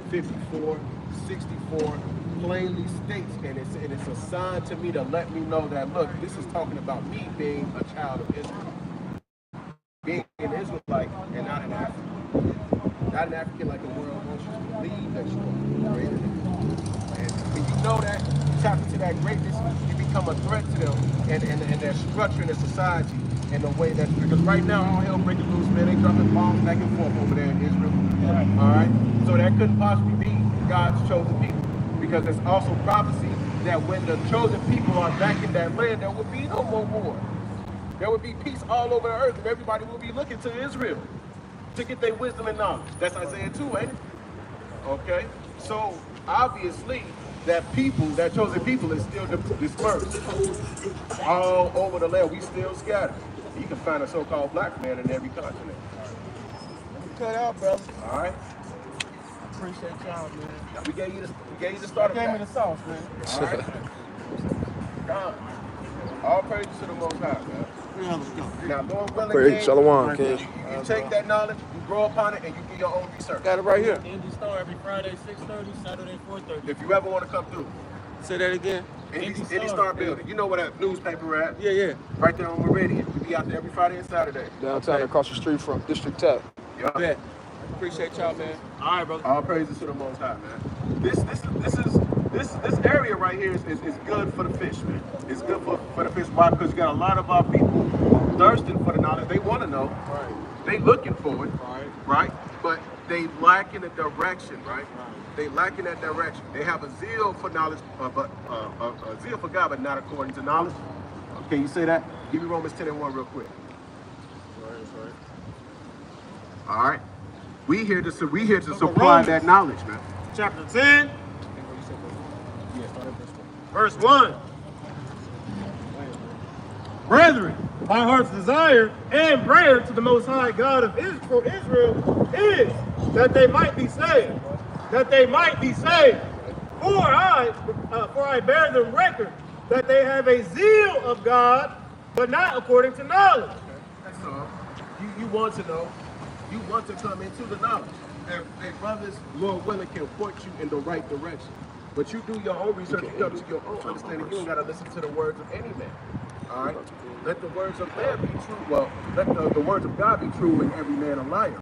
54, 64. Plainly states, and it's a sign to me to let me know that, look, this is talking about me being a child of Israel, being an Israelite and not an African, not an African like the world wants you to believe that you are. And when you know that, you tap into that greatness, you become a threat to them and their structure in their society in a way that, because right now all hell breaking loose, man, they dropping bombs back and forth over there in Israel. All right, so that couldn't possibly be God's chosen people. Because there's also prophecy that when the chosen people are back in that land, there will be no more war. There will be peace all over the earth, and everybody will be looking to Israel to get their wisdom and knowledge. That's Isaiah 2, ain't it? Okay? So, obviously, that chosen people is still dispersed all over the land. We still scattered. You can find a so-called black man in every continent. Cut out, brother. All right? appreciate y'all, man. We gave you the starter Gave me pack. the sauce, man. All right. God. All praise to the Most High, man. Yeah, let's go. Now, Lord willing, Praise King, Shalom, King. you take that knowledge, you grow upon it, and you do your own research. Got it right here. Indy Star every Friday 6:30, Saturday 4:30. If you ever want to come through, Say that again. Indy Star building. You know where that newspaper at? Yeah. Right there on Meridian. We be out there every Friday and Saturday. Downtown across the street from District 10. Yeah. Bet. Appreciate y'all, man. All right, brother. All praises to the Most High, man. This area right here is good for the fish, man. It's good for the fish. Why? Because you got a lot of our people thirsting for the knowledge. They want to know. Right. They looking for it. Right. Right. But they lack in the direction. Right. They lack in that direction. They have a zeal for knowledge, but a zeal for God, but not according to knowledge. Can you say that? Give me Romans 10:1 real quick. Right. All right. We here to supply that knowledge, man. Chapter 10, verse 1. Brethren, my heart's desire and prayer to the Most High God of Israel is that they might be saved. That they might be saved. For I bear them record that they have a zeal of God, but not according to knowledge. That's all. You want to know. You want to come into the knowledge. And brothers, Lord willing, can point you in the right direction. But you do your own research, you come to your own understanding. You don't got to listen to the words of any man. All right? Let the words of man be true. Well, let the words of God be true and every man a liar.